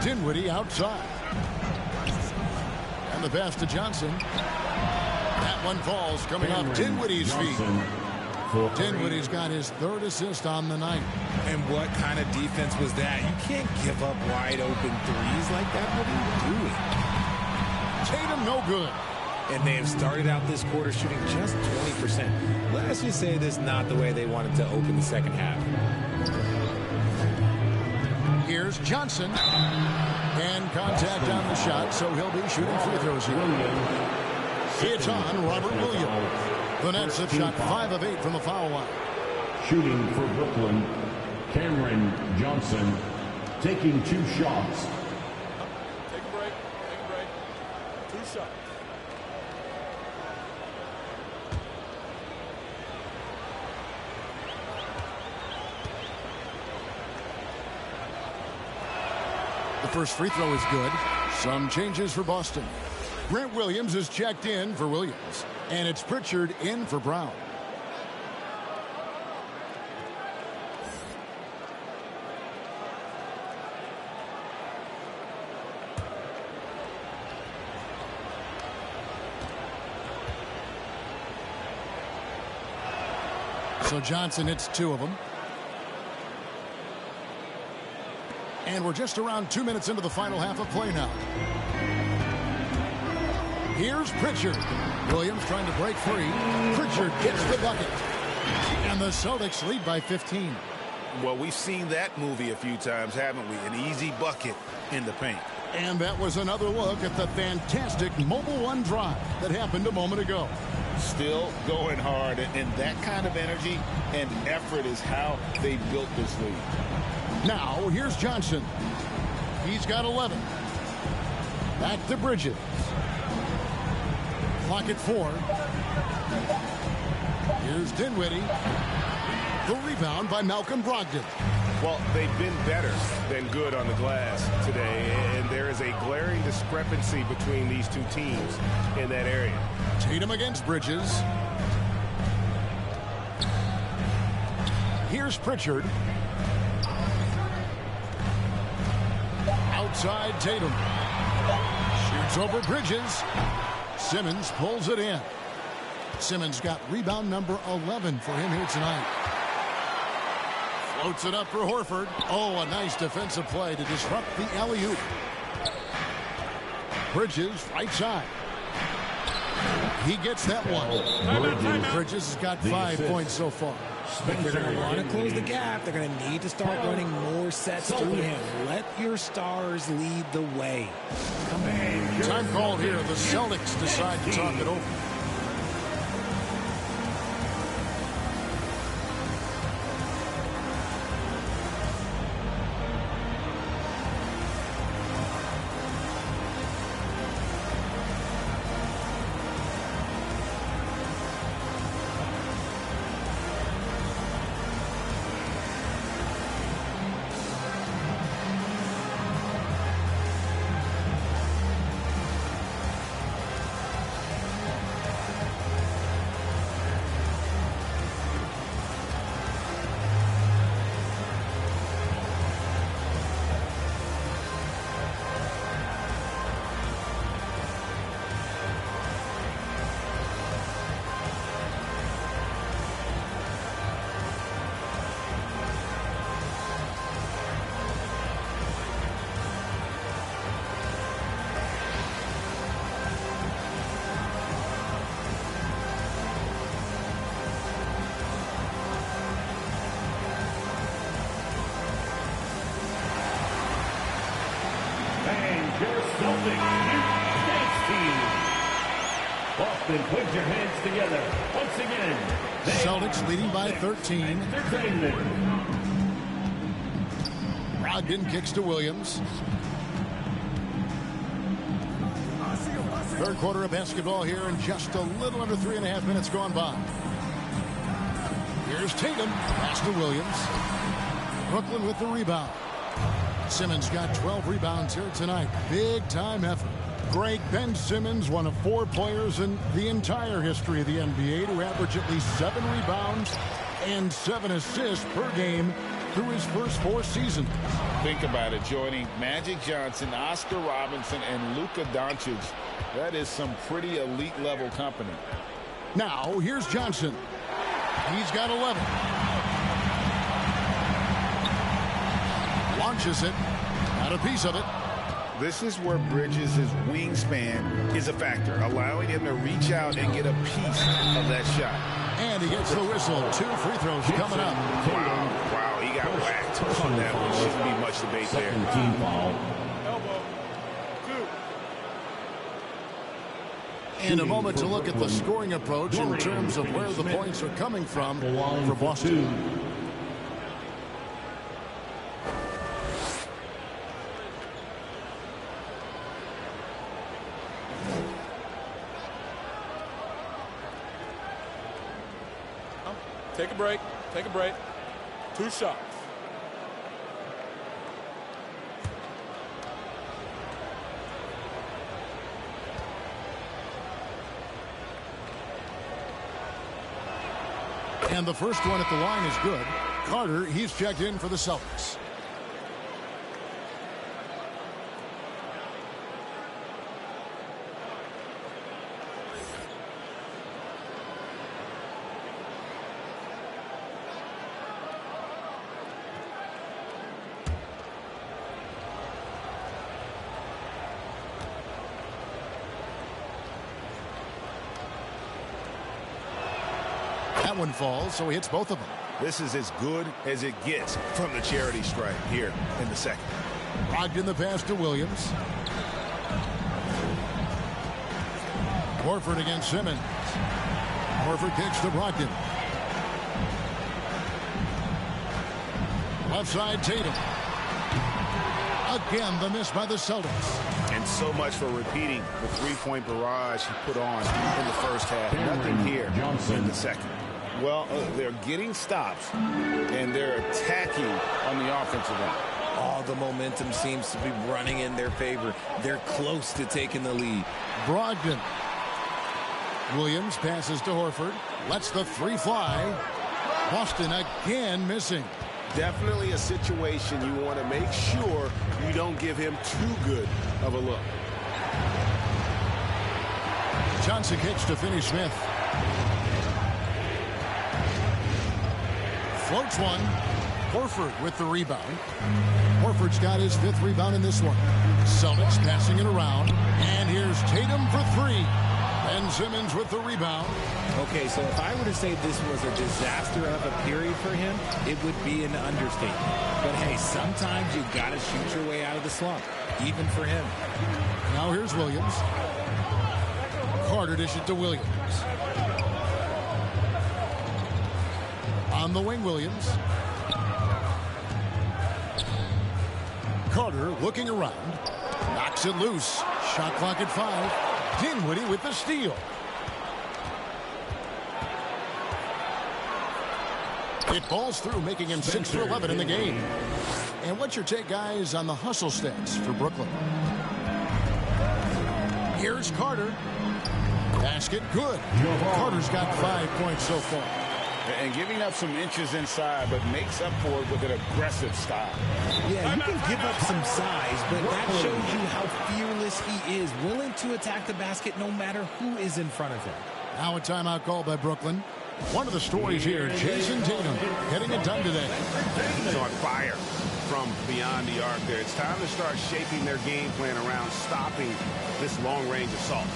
Dinwiddie outside. And the pass to Johnson. That one falls coming off Dinwiddie's feet. Dinwiddie's got his 3rd assist on the night. And what kind of defense was that? You can't give up wide open threes like that. What are you doing? Tatum no good. And they have started out this quarter shooting just 20%. Let's just say this is not the way they wanted to open the second half. Here's Johnson. And contact on the shot, so he'll be shooting free throws here. It's on Robert Williams. The Nets have shot 5 of 8 from the foul line. Shooting for Brooklyn, Cameron Johnson taking 2 shots. Take a break. Take a break. 2 shots. The first free throw is good. Some changes for Boston. Grant Williams is checked in for Williams. And it's Pritchard in for Brown. So Johnson hits 2 of them. And we're just around 2 minutes into the final half of play now. Here's Pritchard. Williams trying to break free. Pritchard gets the bucket. And the Celtics lead by 15. Well, we've seen that movie a few times, haven't we? An easy bucket in the paint. And that was another look at the fantastic Mobile One drive that happened a moment ago. Still going hard, and that kind of energy and effort is how they built this league. Now, here's Johnson. He's got 11. Back to Bridges. Clock at 4. Here's Dinwiddie. The rebound by Malcolm Brogdon. Well, they've been better than good on the glass today, and there is a glaring discrepancy between these two teams in that area. Tatum against Bridges. Here's Pritchard. Outside Tatum. Shoots over Bridges. Simmons pulls it in. Simmons got rebound number 11 for him here tonight. Floats it up for Horford. Oh, a nice defensive play to disrupt the alley-oop. Bridges, right side. He gets that one. Bridges has got 5 points so far. If they're going to want to close the gap, they're going to need to start running more sets through him. Let your stars lead the way. Come on. Time called here. The Celtics decide to talk it over. Then put your hands together. Once again, Celtics leading by 13. entertainment. Brogdon kicks to Williams. Third quarter of basketball here, and just a little under 3.5 minutes gone by. Here's Tatum. Pass to Williams. Brooklyn with the rebound. Simmons got 12 rebounds here tonight. Big time effort. Great. Ben Simmons, one of 4 players in the entire history of the NBA to average at least 7 rebounds and 7 assists per game through his first 4 seasons. Think about it, joining Magic Johnson, Oscar Robinson, and Luka Doncic. That is some pretty elite level company. Now, here's Johnson. He's got 11. Launches it. Got a piece of it. This is where Bridges' wingspan is a factor, allowing him to reach out and get a piece of that shot. And he gets the whistle. 2 free throws coming up. Wow, he got whacked on that one. Shouldn't be much debate there. Team foul. And a moment to look at the scoring approach in terms of where the points are coming from for Boston. Take a break. Take a break. 2 shots. And the first one at the line is good. Carter, he's checked in for the Celtics. That one falls, so he hits both of them. This is as good as it gets from the charity stripe here in the second. Brogdon the pass to Williams. Horford against Simmons. Horford kicks to Brogdon. Left side, Tatum. Again, the miss by the Celtics. And so much for repeating the three-point barrage he put on in the first half. Nothing here in the second. Well, they're getting stops, and they're attacking on the offensive end. All the momentum seems to be running in their favor. They're close to taking the lead. Brogdon. Williams passes to Horford. Lets the 3 fly. Boston again missing. Definitely a situation you want to make sure you don't give him too good of a look. Johnson kicks to Finney-Smith. Floats one. Horford with the rebound. Horford's got his 5th rebound in this one. Celtics passing it around. And here's Tatum for 3. Ben Simmons with the rebound. Okay, so if I were to say this was a disaster of a period for him, it would be an understatement. But hey, sometimes you got to shoot your way out of the slump, even for him. Now here's Williams. Carter dish it to Williams. On the wing, Williams. Carter looking around. Knocks it loose. Shot clock at 5. Dinwiddie with the steal. It falls through, making him 6 for 11 in the game. And what's your take, guys, on the hustle stats for Brooklyn? Here's Carter. Basket good. Carter's got 5 points so far. And giving up some inches inside, but makes up for it with an aggressive style. Yeah, you can give up some size, but that shows you how fearless he is, willing to attack the basket no matter who is in front of him. Now a timeout call by Brooklyn. One of the stories here, Jason Tatum getting it done today. He's on fire from beyond the arc there. It's time to start shaping their game plan around stopping this long-range assault.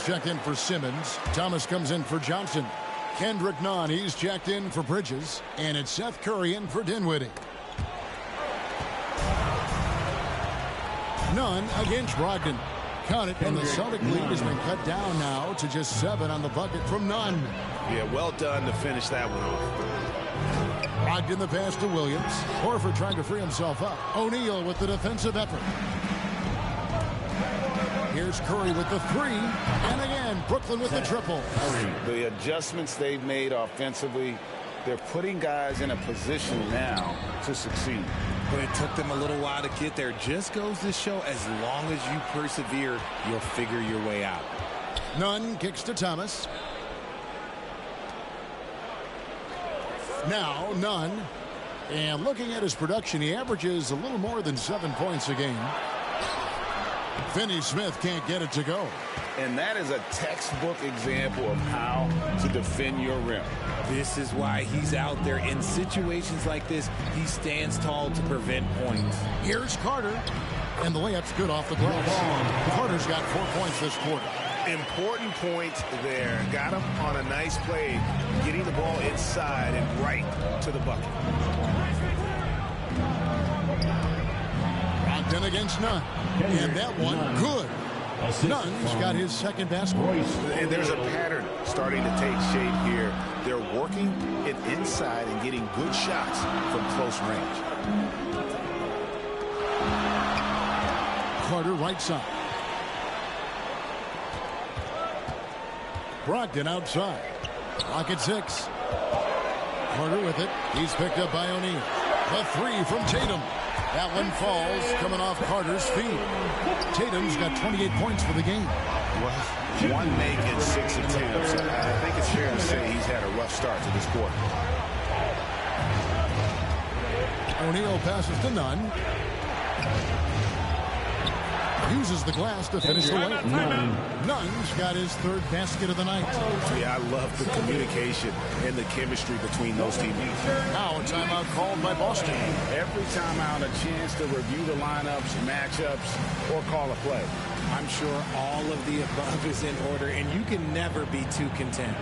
checked in for Simmons. Thomas comes in for Johnson. Kendrick Nunn, he's checked in for Bridges. And it's Seth Curry in for Dinwiddie. Nunn against Brogdon. Count it, and the Celtic lead has been cut down now to just 7 on the bucket from Nunn. Yeah, well done to finish that one off. Brogdon the pass to Williams. Horford trying to free himself up. O'Neal with the defensive effort. Here's Curry with the 3. And again, Brooklyn with the triple. The adjustments they've made offensively, they're putting guys in a position now to succeed. But it took them a little while to get there. Just goes to show, as long as you persevere, you'll figure your way out. Nunn kicks to Thomas. Now Nunn. And looking at his production, he averages a little more than 7 points a game. Finney-Smith can't get it to go. And that is a textbook example of how to defend your rim. This is why he's out there in situations like this. He stands tall to prevent points. Here's Carter. And the layup's good off the glass. Carter's got 4 points this quarter. Important point there. Got him on a nice play, getting the ball inside and right to the bucket. Brogdon against Nunn. And that one, good. Nunn's got his second basket. And there's a pattern starting to take shape here. They're working it inside and getting good shots from close range. Carter right side. Brogdon outside. Clock at 6. Carter with it. He's picked up by O'Neal. The 3 from Tatum. That one falls, coming off Carter's feet. Tatum's got 28 points for the game. Well, 1 make and 6 attempts. I think it's fair to say he's had a rough start to this quarter. O'Neal passes to Nunn. Uses the glass to finish the way. Nunn's got his 3rd basket of the night. Yeah, I love the communication and the chemistry between those teammates. Now a timeout called by Boston. Every timeout, a chance to review the lineups, matchups, or call a play. I'm sure all of the above is in order, and you can never be too content.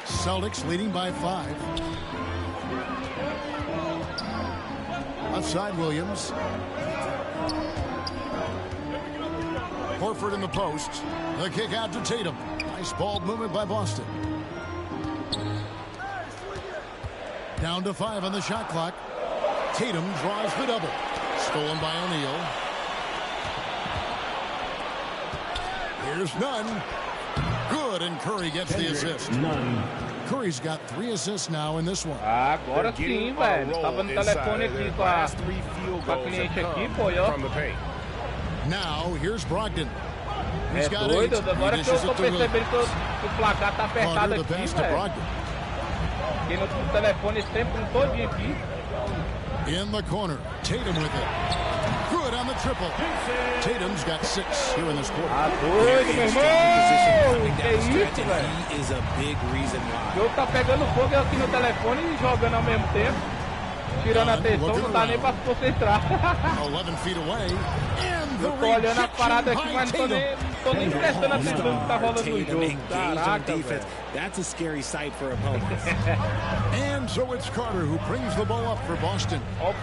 Celtics leading by 5. Outside Williams. Horford in the post. The kick out to Tatum. Nice ball movement by Boston. Down to 5 on the shot clock. Tatum draws the double. Stolen by O'Neal. Here's Nunn. Good, and Curry gets the assist. Curry's got 3 assists now in this one. Agora sim, velho. Tava no telefone aqui com a cliente aqui, pô, ó. Now, here's Brogdon. He's got doido, 8. agora que eu tô percebendo que o placar tá apertado aqui, velho. Aqui no telefone esse tempo todinho aqui. In the corner, Tatum with it. Good on the triple. Tatum's got 6 here in this quarter. Doido, meu irmão! Que isso, velho? He is a big reason why. O jogo tá pegando fogo aqui no telefone e jogando ao mesmo tempo. Tirando a atenção, não dá nem pra se concentrar. 11 feet away. And the eu tô olhando a parada aqui, rejection mas não tô by nem... Tatum. tô nem prestando atenção no que tá rolando no jogo. Caraca, velho. That's a scary sight for opponents. And so it's Carter who brings the ball up for Boston. Ó o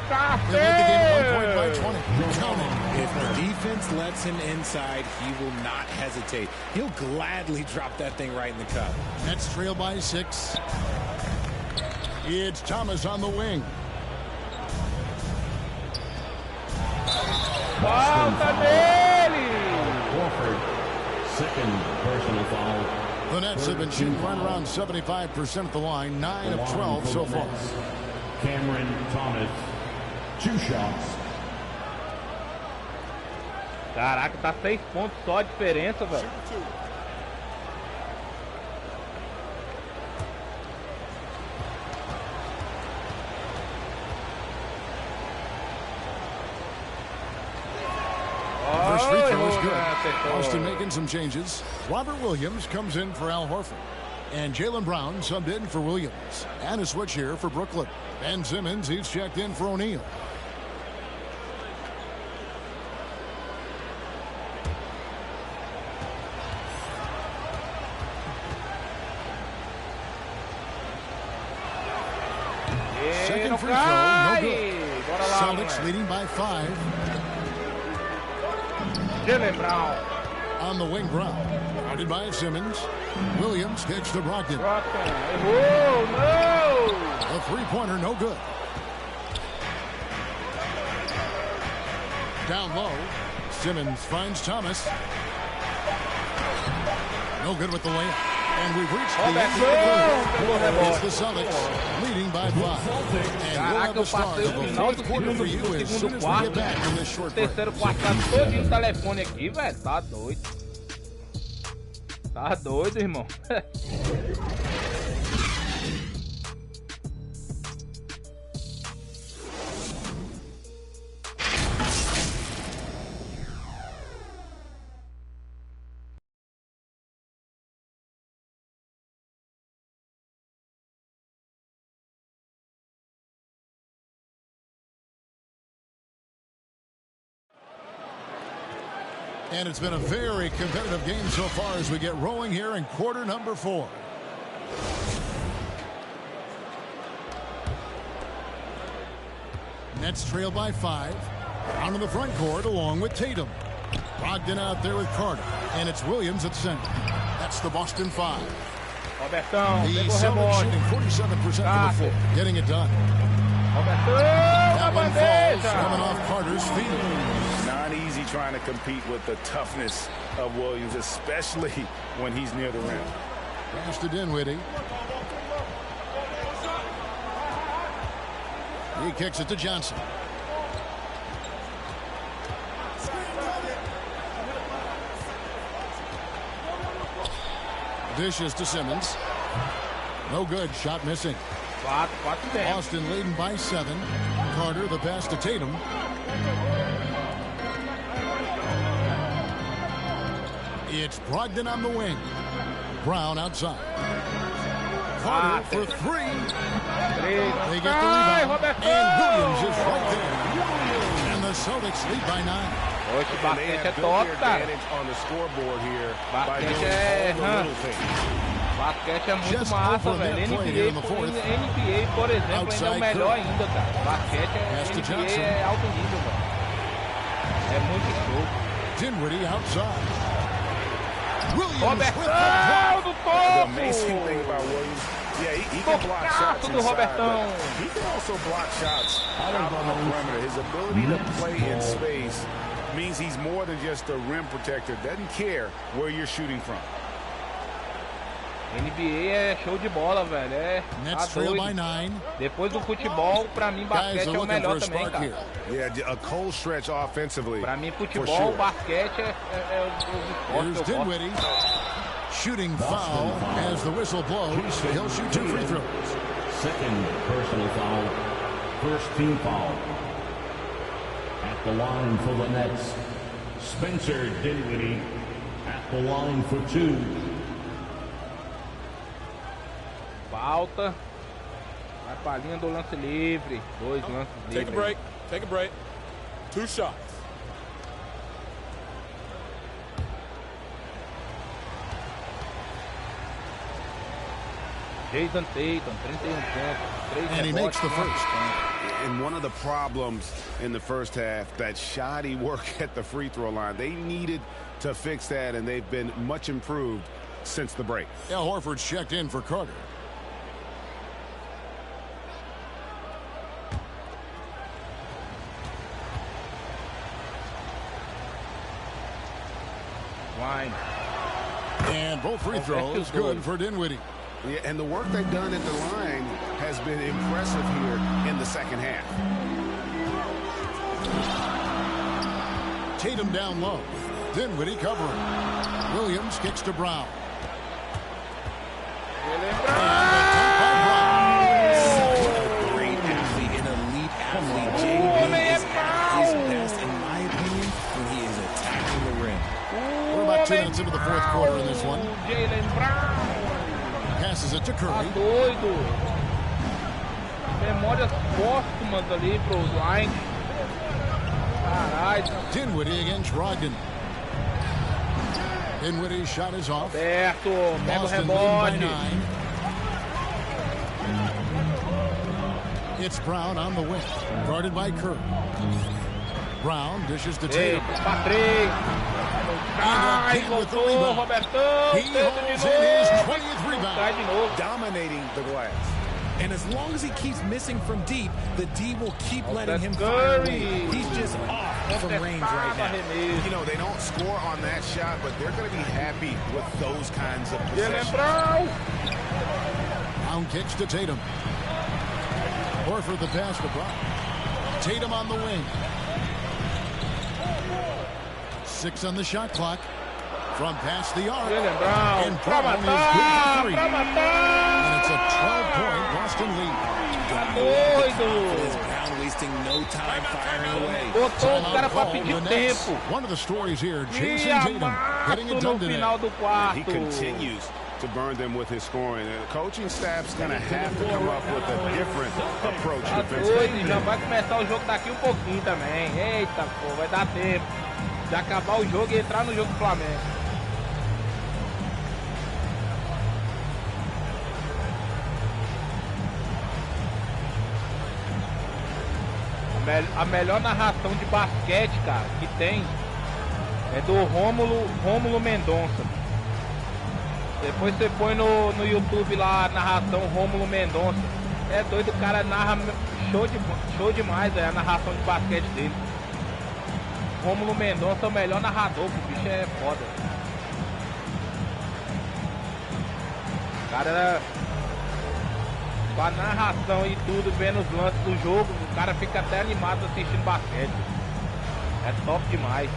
He'll lead the game 1 point by 20. Counting. If the defense lets him inside, he will not hesitate. He'll gladly drop that thing right in the cup. Nets trail by 6. It's Thomas on the wing. Falta dele! Warford, second personal foul. The Nets have been shooting right around 75% at the line, 9 of 12 so far. Cameron Thomas, 2 shots. Caraca, tá 6 pontos só a diferença, velho. First free throw is good. Boston making some changes. Robert Williams comes in for Al Horford. And Jaylen Brown subbed in for Williams. And a switch here for Brooklyn. Ben Simmons, he's checked in for O'Neal. Second free throw, no good. Celtics leading by 5. Jaylen Brown. On the wing, Brown. Guarded by Simmons. Williams kicks to Brogdon. Oh, no! A three-pointer, no good. Down low. Simmons finds Thomas. No good with the layup. And we've reached the end of the third. It's the Celtics leading by 5. And we'll have the start of the fourth quarter for you as soon as we get back from this short break. Terceiro quarto todinho o telefone aqui, velho. Tá doido. Tá doido, irmão. And it's been a very competitive game so far as we get rolling here in quarter number 4. Nets trail by 5. Out in the front court along with Tatum. Brogdon out there with Carter. And it's Williams at center. That's the Boston 5. Robertão, the pegou Celtics rebote. shooting 47% from the floor. Getting it done. Robertão, That one falls coming off Carter's feet. Not easy trying to compete with the toughness of Williams, especially when he's near the rim. Pass to Dinwiddie. He kicks it to Johnson. Dishes to Simmons. No good. Shot missing. Boston leading by 7. Carter the pass to Tatum. It's Brogdon on the wing. Brown outside. Carter for 3. They get the rebound. And Williams is right there. And the Celtics lead by 9. Hoje o basquete é top, cara. Basquete é... Basquete é muito massa, velho. NBA, por exemplo, ainda é o melhor ainda, cara. Basquete NBA é alto nível, velho. É muito show. Dinwiddie outside. Williams Robertão do topo! The amazing thing about Williams, yeah, he can block shots do inside, Robertão. but he can also block shots out on the perimeter. His ability to play in space means he's more than just a rim protector. Doesn't care where you're shooting from. NBA é show de bola, velho. É doido. Depois do futebol, pra mim, basquete é o melhor também, cara. Yeah, a cold stretch offensively. Pra mim, futebol, basquete é os esportes que eu gosto. Shooting foul as the whistle blows. He'll shoot 2 free throws. Second personal foul. First team foul. At the line for the Nets, Spencer Dinwiddie at the line for 2. Falta. Vai pra linha do lance livre. 2 lances livres. Take a break. Take a break. 2 shots. Jason Tatum, 31 pontos. And he makes the first. And one of the problems in the first half, that shoddy work at the free throw line. They needed to fix that, and they've been much improved since the break. Al Horford's checked in for Carter. Line. And both free throws good for Dinwiddie. Yeah, and the work they've done at the line has been impressive here in the second half. Tatum down low. Dinwiddie covering. Williams kicks to Brown. Great athlete, an elite athlete. JB is at his best, in my opinion, when he is attacking the rim. We're about 2 minutes into the fourth quarter in this one. Jaylen Brown. Passes it to Curry. Tá doido. Memórias póstumas ali pro Line. Caralho. Dinwiddie against Brogdon. Dinwiddie's shot is off. Perto. Pega o Boston leading by rebote. 9. It's Brown on the wing. Guarded by Curry. Brown dishes to Tatum. Pra 3. Ai, voltou, Robertão. He holds in his 20th rebound. Dominating the glass. And as long as he keeps missing from deep, the D will keep letting him fire away. He's just off from range right now. You know, they don't score on that shot, but they're going to be happy with those kinds of Jaylen possessions. Brown. Brown kicks to Tatum. Horford the pass to Brown. Tatum on the wing. 6 on the shot clock. From past the arc. Jaylen Brown. And Brown is good for 3. And it's a 12-point Boston lead. Doido. Brown wasting no time firing away. Botou os caras pra pedir tempo. One of the stories here, E Jason Tatum getting it amasso done no today. final do He quarto. continues to burn them with his scoring. And the coaching staff's going to have to come up with a different approach Tá defensively. doido, já vai começar o jogo daqui um pouquinho também. Eita, pô, vai dar tempo de acabar o jogo e entrar no jogo do Flamengo. A melhor narração de basquete, cara, que tem é do Rômulo Mendonça. Depois você põe no YouTube lá a narração Rômulo Mendonça. É doido, o cara narra show demais, a narração de basquete dele. Rômulo Mendonça é o melhor narrador, o bicho é foda. O cara era... Com a narração e tudo, vendo os lances do jogo, o cara fica até animado assistindo basquete. É top demais.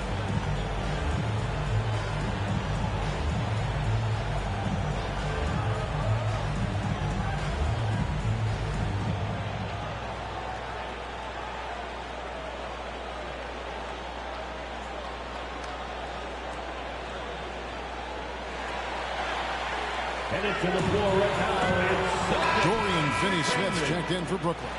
Headed to the floor right now, it's Dorian Finney-Smith checked in for Brooklyn.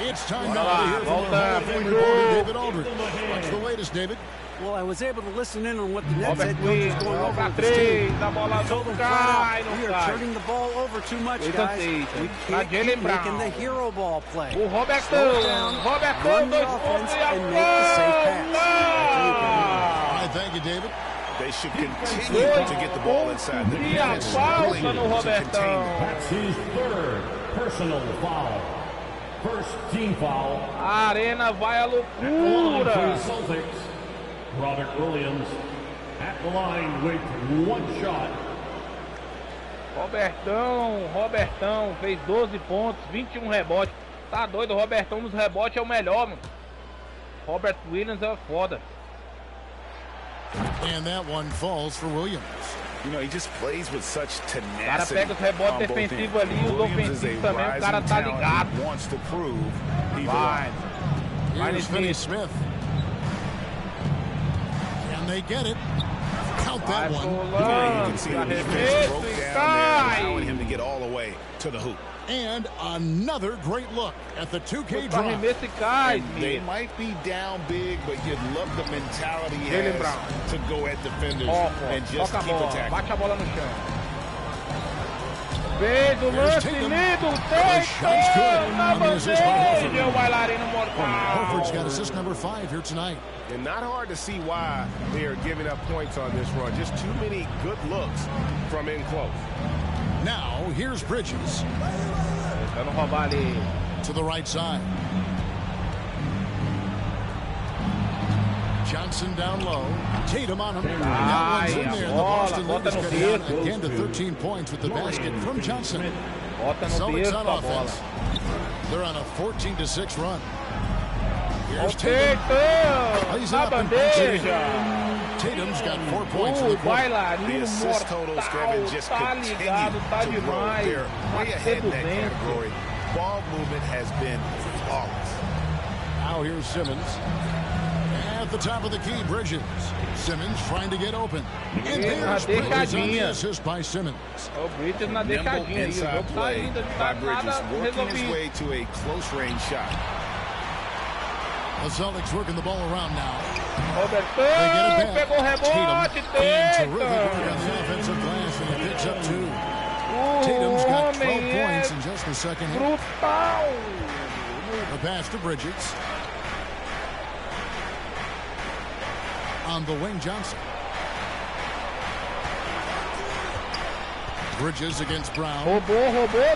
It's time now Olá, to hear from our Hall of Fame reporter, David Aldridge. What's the latest, David? Well, I was able to listen in on what the Nets head Robert coach Quinn, was going over pra with his team. 3, a bola He told them não flat cai, out, não we are cai. turning the ball over too much, Eita, guys. eita. We Tá can't Jaylen keep Brown. making the hero ball play. O Robertão, Slow it down, run the 2 offense, pontos e a and make the safe pass. All right, thank you, David. They should continue to get the ball inside. The E a defense falta really no to contain Robertão. That's his third personal foul. First team foul. A arena vai à At the line loucura. for the Celtics, Robert Williams at the line with one shot. Robertão fez 12 pontos, 21 rebotes. Tá doido, o Robertão nos rebotes é o melhor, mano. Robert Williams é foda. And that one falls for Williams. You know, he just plays with such O cara tenacity. pega os rebotes on both defensivos ends. ali e os Williams is a ofensivos também, o cara rising tá talent. ligado. He wants to prove he Vai. belongs. Vai Here's Finney-Smith. And they get it. Count that one. You can see the defense broke down there, allowing him to get all the way to the hoop. And another great look at the 2K drive. Arremesso e cai, And they filho. might be down big, but you'd love the mentality he Jaylen has Brown. to go at defenders Ó, and just toca a keep bola, attacking. bate a bola no chão. Fez o lance lindo, Tatum na bandeja, o bailarino mortal. Horford's got assist number 5 here tonight. And not hard to see why they are giving up points on this run. Just too many good looks from in close. Now, here's Bridges. Tentando roubar ali. To the right side. Johnson down low. Tatum on him. That one's in there. The Boston lead is getting down again to 13 points with the basket from Johnson. Celtics on offense. They're on a 14-6 run. Here's Tatum. Plays it up and puts it in. Tatum's got 4 points in the quarter. The assist totals, Kevin, just continue to grow. They're way ahead in that category. Ball movement has been flawless. Now here's Simmons. At the top of the key, Bridges. Simmons trying to get open. And there's Bridges on the assist by Simmons. O Bridges na deixadinha. Inside play by Bridges, working his way to a close-range shot. The Celtics working the ball around now. Robertão pegou o rebote. Terrific work on the offensive glass, and he picks up 2. Tatum's got 12 points in just the second half. Brutal. The pass to Bridges. On the wing, Johnson. Bridges against Brown. Roubou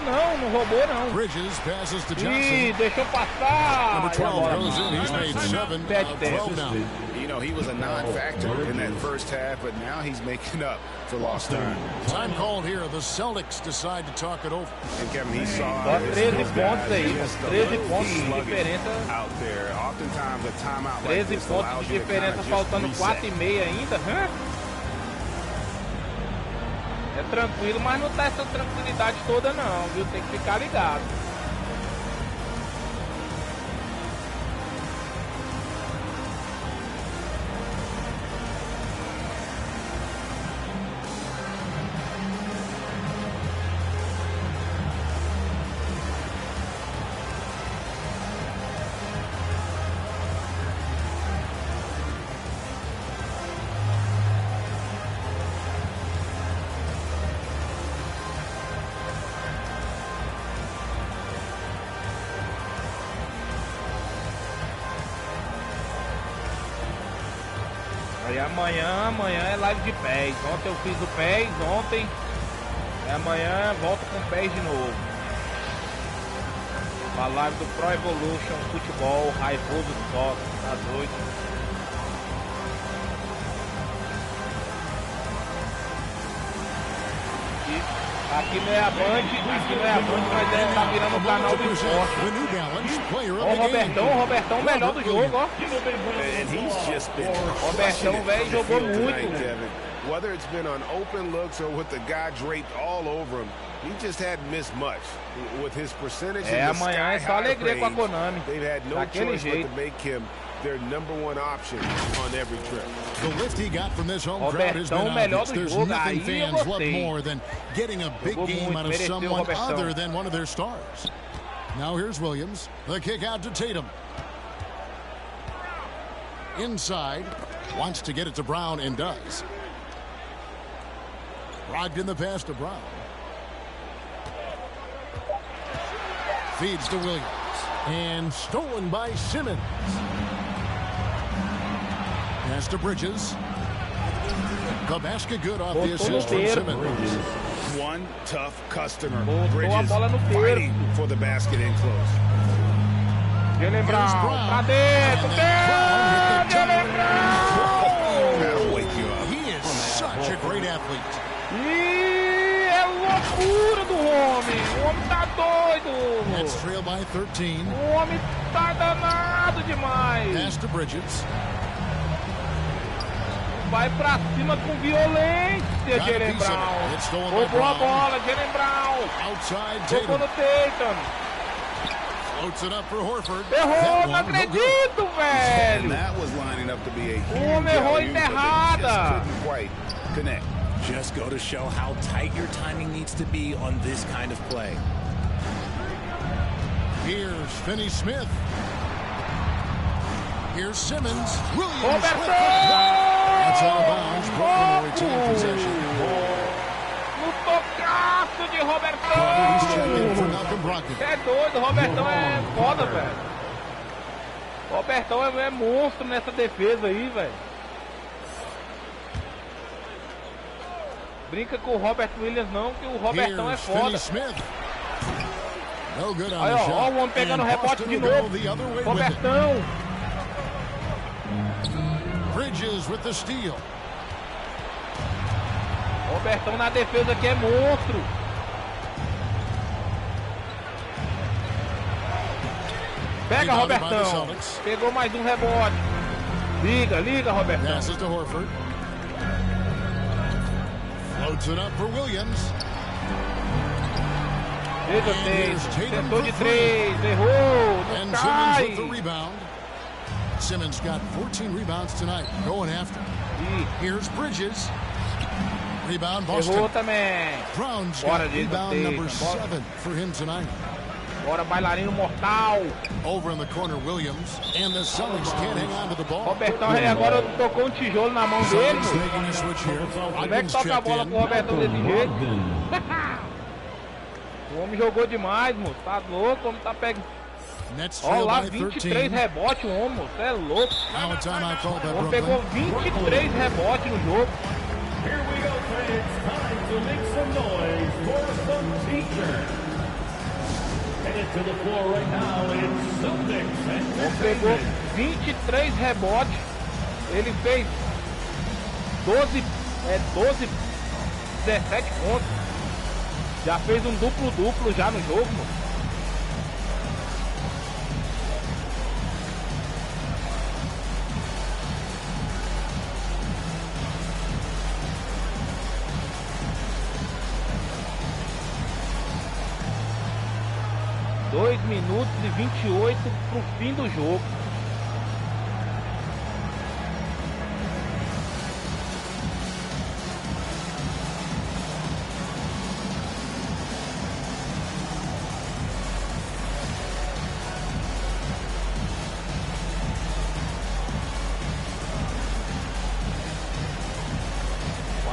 não, não roubou não. Bridges passes to Johnson. Ih, deixou passar. Number 12 goes in. He's made 7. 12 now. You know, he was a non-factor in that first half, but now he's making up for lost time. Time called here. The Celtics decide to talk it over. And Kevin, he saw 13 pontos aí, 13 pontos de diferença. Out there, oftentimes a timeout 13 pontos de diferença, faltando 4,5 ainda. É tranquilo, mas não tá essa tranquilidade toda não, viu? Tem que ficar ligado. E amanhã é live de pés. Ontem eu fiz o pés, ontem. E amanhã volto com pés de novo. Uma live do Pro Evolution Futebol, raivoso só, tá doido. Aqui não é a Band, mas tá virando o canal do esporte. Ó o Robertão melhor do jogo, ó. Robertão, velho, jogou muito. Whether it's been on open looks or with the guy draped all over him, he just hadn't missed much. With his percentage in the amanhã é só alegria com a Konami. They've had no choice but to make him their number one option on every trip. The lift he got from this home crowd has been obvious. There's nothing fans love more than getting a big game out of someone other than one of their stars. Now here's Williams. The kick out to Tatum. Inside. Wants to get it to Brown and does. Rocked in the pass to Brown. Feeds to Williams. And stolen by Simmons. Pass to Bridges. The basket good off the assist from Simmons. One tough customer. Bridges fighting for the basket in close. Jalen Brown, pra dentro, Jalen Brown! That'll wake you up. He is such a great athlete. Ih, é loucura do homem. O homem tá doido. Nets trail by 13. O homem tá danado demais. Pass to Bridges. Vai pra cima com violência, Jalen Brown. Roubou a bola, Jalen Brown. Outside Tocou no Tatum. Floats it up for Horford. Errou, não acredito, velho. That was lining up to be a o homem errou enterrada. Just go to show how tight your timing needs to be on this kind of play. Here's Finney-Smith. Here's Simmons. Williams. That's out of bounds. Brooklyn will retain possession. No tocaço de rebote, Robertão! É doido, o Robertão é foda, velho. Robertão é monstro nessa defesa aí, velho. Brinca com o Robert Williams não, que o Robertão é foda. Aí, ó, o homem pegando rebote de novo. Robertão. Bridges with the steal. Robertão na defesa que é monstro. Pega, Robertão. Pegou mais um rebote. Liga, Robertão. Passes to Horford. Floats it up for Williams. Tentou de 3, errou, não cai. Simmons with the rebound. Simmons got 14 rebounds tonight, going after. Here's Bridges. Rebound Boston. Errou também. Brown's got rebound number 7 for him tonight. Bora, bailarino mortal. Over in the corner, Williams. And the Celtics can't hang on to the ball. Robertão agora tocou um tijolo na mão dele. Como é que toca a bola pro Robertão desse jeito? O homem jogou demais, moço. Tá louco, o homem tá pegando. Olha lá, 23 rebotes, o homem, moço. É louco. O homem pegou 23 rebotes no jogo. Here we go, fans. Time to make some noise for some teacher. Headed to the floor right now, it's Celtics. Ele pegou 23 rebotes. Ele fez 17 pontos. Já fez um duplo-duplo já no jogo, mano. Dois minutos e 28 pro fim do jogo.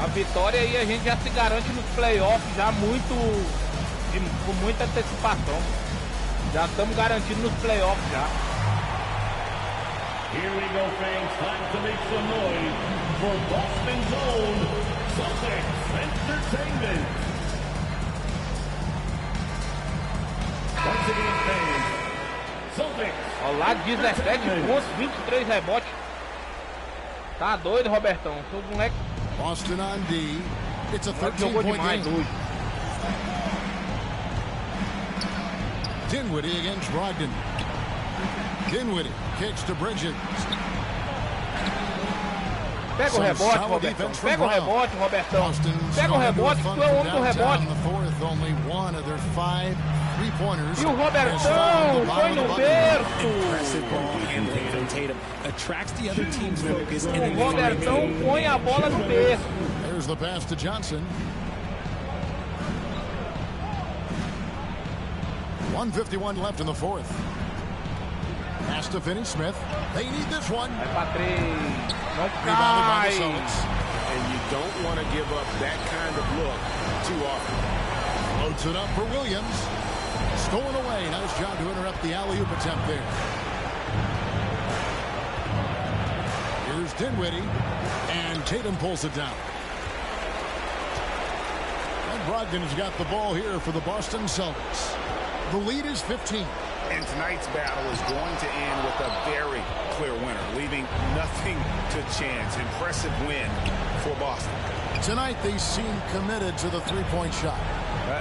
A vitória aí a gente já se garante nos playoffs já com muita antecipação. Já estamos garantidos nos playoffs já. Here we go, fans. Time to make some noise for Boston's own Celtics Entertainment. Once again, fans. Celtics. Olha lá, 17 pontos, 23 rebotes. Tá doido, Robertão? Seu moleque. Boston on D. It's a 13-point game. Dinwiddie against Brogdon. Dinwiddie kicks to Bridges. Pega o rebote, Robertão. Pega o rebote, Robertão. Pega o rebote, que tu é o homem do rebote. E o Robertão foi no berço. O Robertão põe a bola no berço. There's the pass to Johnson. 1:51 left in the fourth. Pass to Finney-Smith. They need this one. Vai pra 3. Não cai. And you don't want to give up that kind of look too often. Loads it up for Williams. Stolen away. Nice job to interrupt the alley-oop attempt there. Here's Dinwiddie. And Tatum pulls it down. And Brogdon's got the ball here for the Boston Celtics. The lead is 15. And tonight's battle is going to end with a very clear winner, leaving nothing to chance. Impressive win for Boston. Tonight they seem committed to the three-point shot.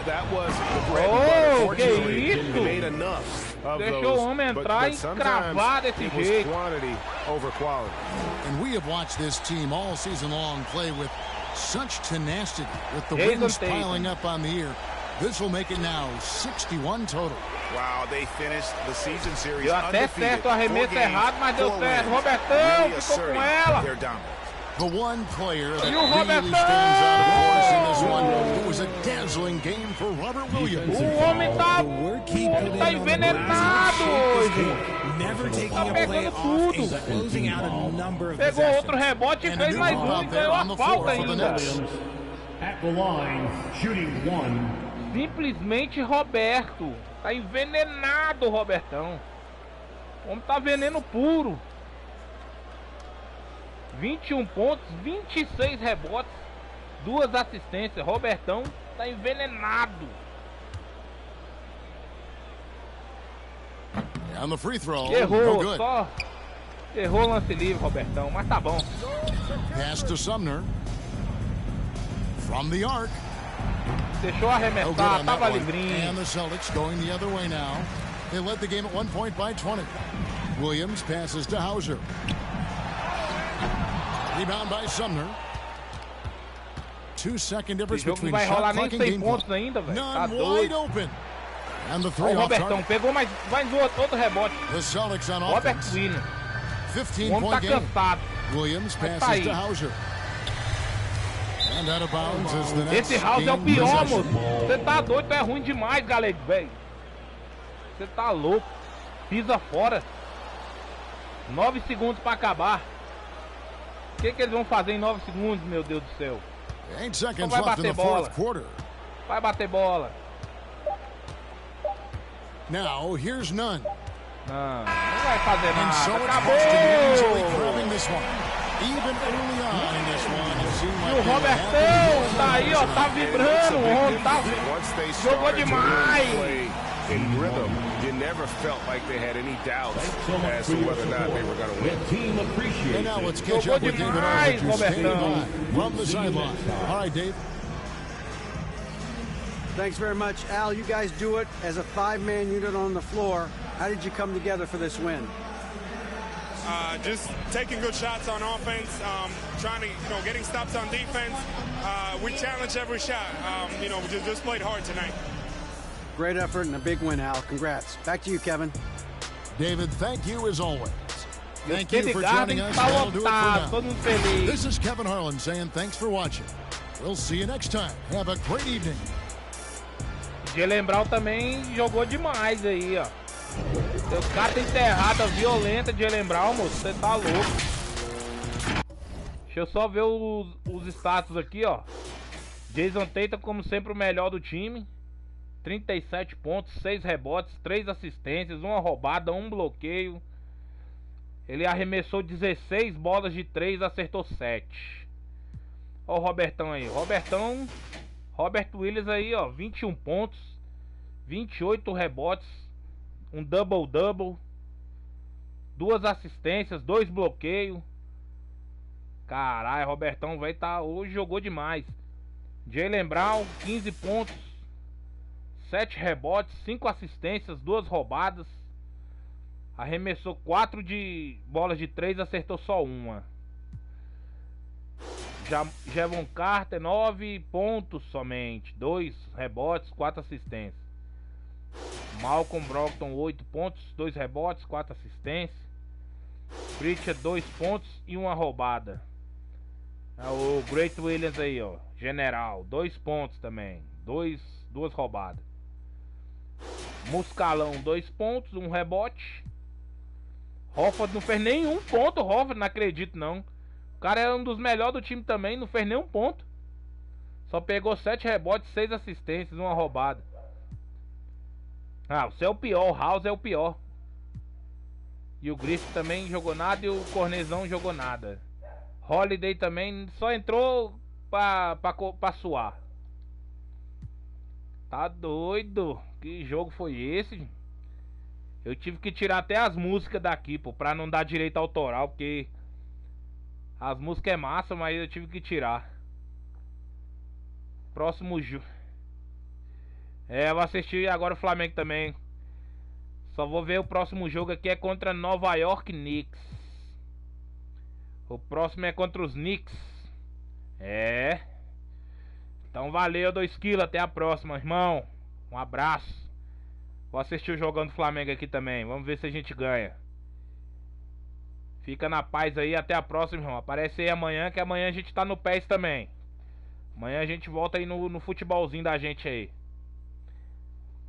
That was the bread and butter. Fortunately, they made enough of Deixou o homem entrar e cravar desse jeito. Quantity over quality. And we have watched this team all season long play with such tenacity, with the wins piling up on the year. This will make it now 61 total. Wow, they finished the season series deu até certo o arremesso errado, mas deu certo. Robertão ficou com ela. The one player that really stands out, of course, in this one, it was a dazzling game for Robert Williams. O homem tá envenenado hoje. Tá pegando tudo. Pegou outro rebote e fez mais um e ganhou a falta ainda. At the line, shooting 1. Simplesmente Roberto. Tá envenenado o Robertão. O homem tá veneno puro. 21 pontos, 26 rebotes, 2 assistências. Robertão tá envenenado. And the free throw, Errou, no good. só errou o lance livre, Robertão, mas tá bom. Pass to Sumner. From the arc. Deixou arremessar, tava livrinho. And the Celtics going the other way now. They led the game at 1 point by 20. Williams passes to Hauser. Rebound by Sumner. 2-second difference between vai shot rolar clock nem and 100 game pontos clock. ainda, velho. Tá None doido. wide open. And the three O off Robertão target. pegou mais outro rebote. The Celtics on Robert offense. Williams. 15-point O homem tá game. cansado. Williams Mas tá passes aí. to Hauser. And out of bounds is the Nets. Esse House é o gain pior, possession. moço. Você tá doido, é ruim demais, galera, velho. Você tá louco. Pisa fora. 9 segundos pra acabar. O que eles vão fazer em 9 segundos, meu Deus do céu? 8 Só seconds vai left in bater the bola. fourth quarter. Vai bater bola. Now, here's Nunn. Não vai fazer And so nada. it's Acabou! Boston easily grabbing this one. Even early on in this one, it seemed E like o they were Robertão happy. tá aí, ó, tá vibrando. O homem tá... Jogou demais. In rhythm, you never felt like they had any doubts as to whether or not they were going to win. And now let's catch Jogou up with David demais, Aldridge, who's standing Robertão. by from the sideline. All right, Dave. Thanks very much, Al. You guys do it as a 5-man unit on the floor. How did you come together for this win? Just taking good shots on offense, trying to, getting stops on defense. We challenge every shot. We just played hard tonight. Great effort and a big win, Al. Congrats. Back to you, Kevin. David, thank you as always. Thank David you for Garden joining us. tá That'll do it for lotado, todo now. mundo feliz. This is Kevin Harlan saying thanks for watching. We'll see you next time. Have a great evening. Jalen Brown também jogou demais aí, ó. Os caras tem enterrada violenta de Jalen Brown, moço. Você tá louco. Deixa eu só ver os status aqui, ó. Jason Tatum, como sempre, o melhor do time. 37 pontos, 6 rebotes, 3 assistências, 1 roubada, 1 bloqueio. Ele arremessou 16 bolas de 3, acertou 7. Ó o Robertão aí. Robert Williams aí, ó. 21 pontos, 28 rebotes, um double-double, 2 assistências, 2 bloqueios. Caralho, Robertão, velho, hoje jogou demais. Jalen Brown, 15 pontos, 7 rebotes, 5 assistências, 2 roubadas. Arremessou 4 de bolas de 3, acertou só 1. Javon Carter, 9 pontos somente, 2 rebotes, 4 assistências. Malcolm Brogdon, 8 pontos, 2 rebotes, 4 assistências. Pritchard, 2 pontos e 1 roubada. O Great Williams aí, ó, general, 2 pontos também, 2 roubadas. Muscalão, 2 pontos, 1 rebote. Hofford não fez nenhum ponto. Hofford, não acredito não. O cara é um dos melhores do time também, não fez nenhum ponto. Só pegou 7 rebotes, 6 assistências, 1 roubada. Você é o pior, o House é o pior. E o Griffith também jogou nada e o Cornezão jogou nada. Holiday também só entrou pra suar. Tá doido? Que jogo foi esse? Eu tive que tirar até as músicas daqui, pô, pra não dar direito autoral, porque as músicas é massa, mas eu tive que tirar. Próximo jogo. Eu vou assistir agora o Flamengo também. Só vou ver o próximo jogo aqui, é contra Nova York Knicks. O próximo é contra os Knicks. Então valeu, 2 kg, até a próxima, irmão. Um abraço. Vou assistir o jogão do Flamengo aqui também. Vamos ver se a gente ganha. Fica na paz aí, até a próxima, irmão. Aparece aí amanhã, que amanhã a gente tá no PES também. Amanhã a gente volta aí no futebolzinho da gente aí.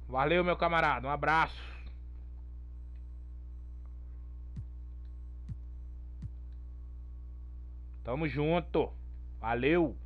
Valeu, meu camarada, um abraço. Tamo junto. Valeu.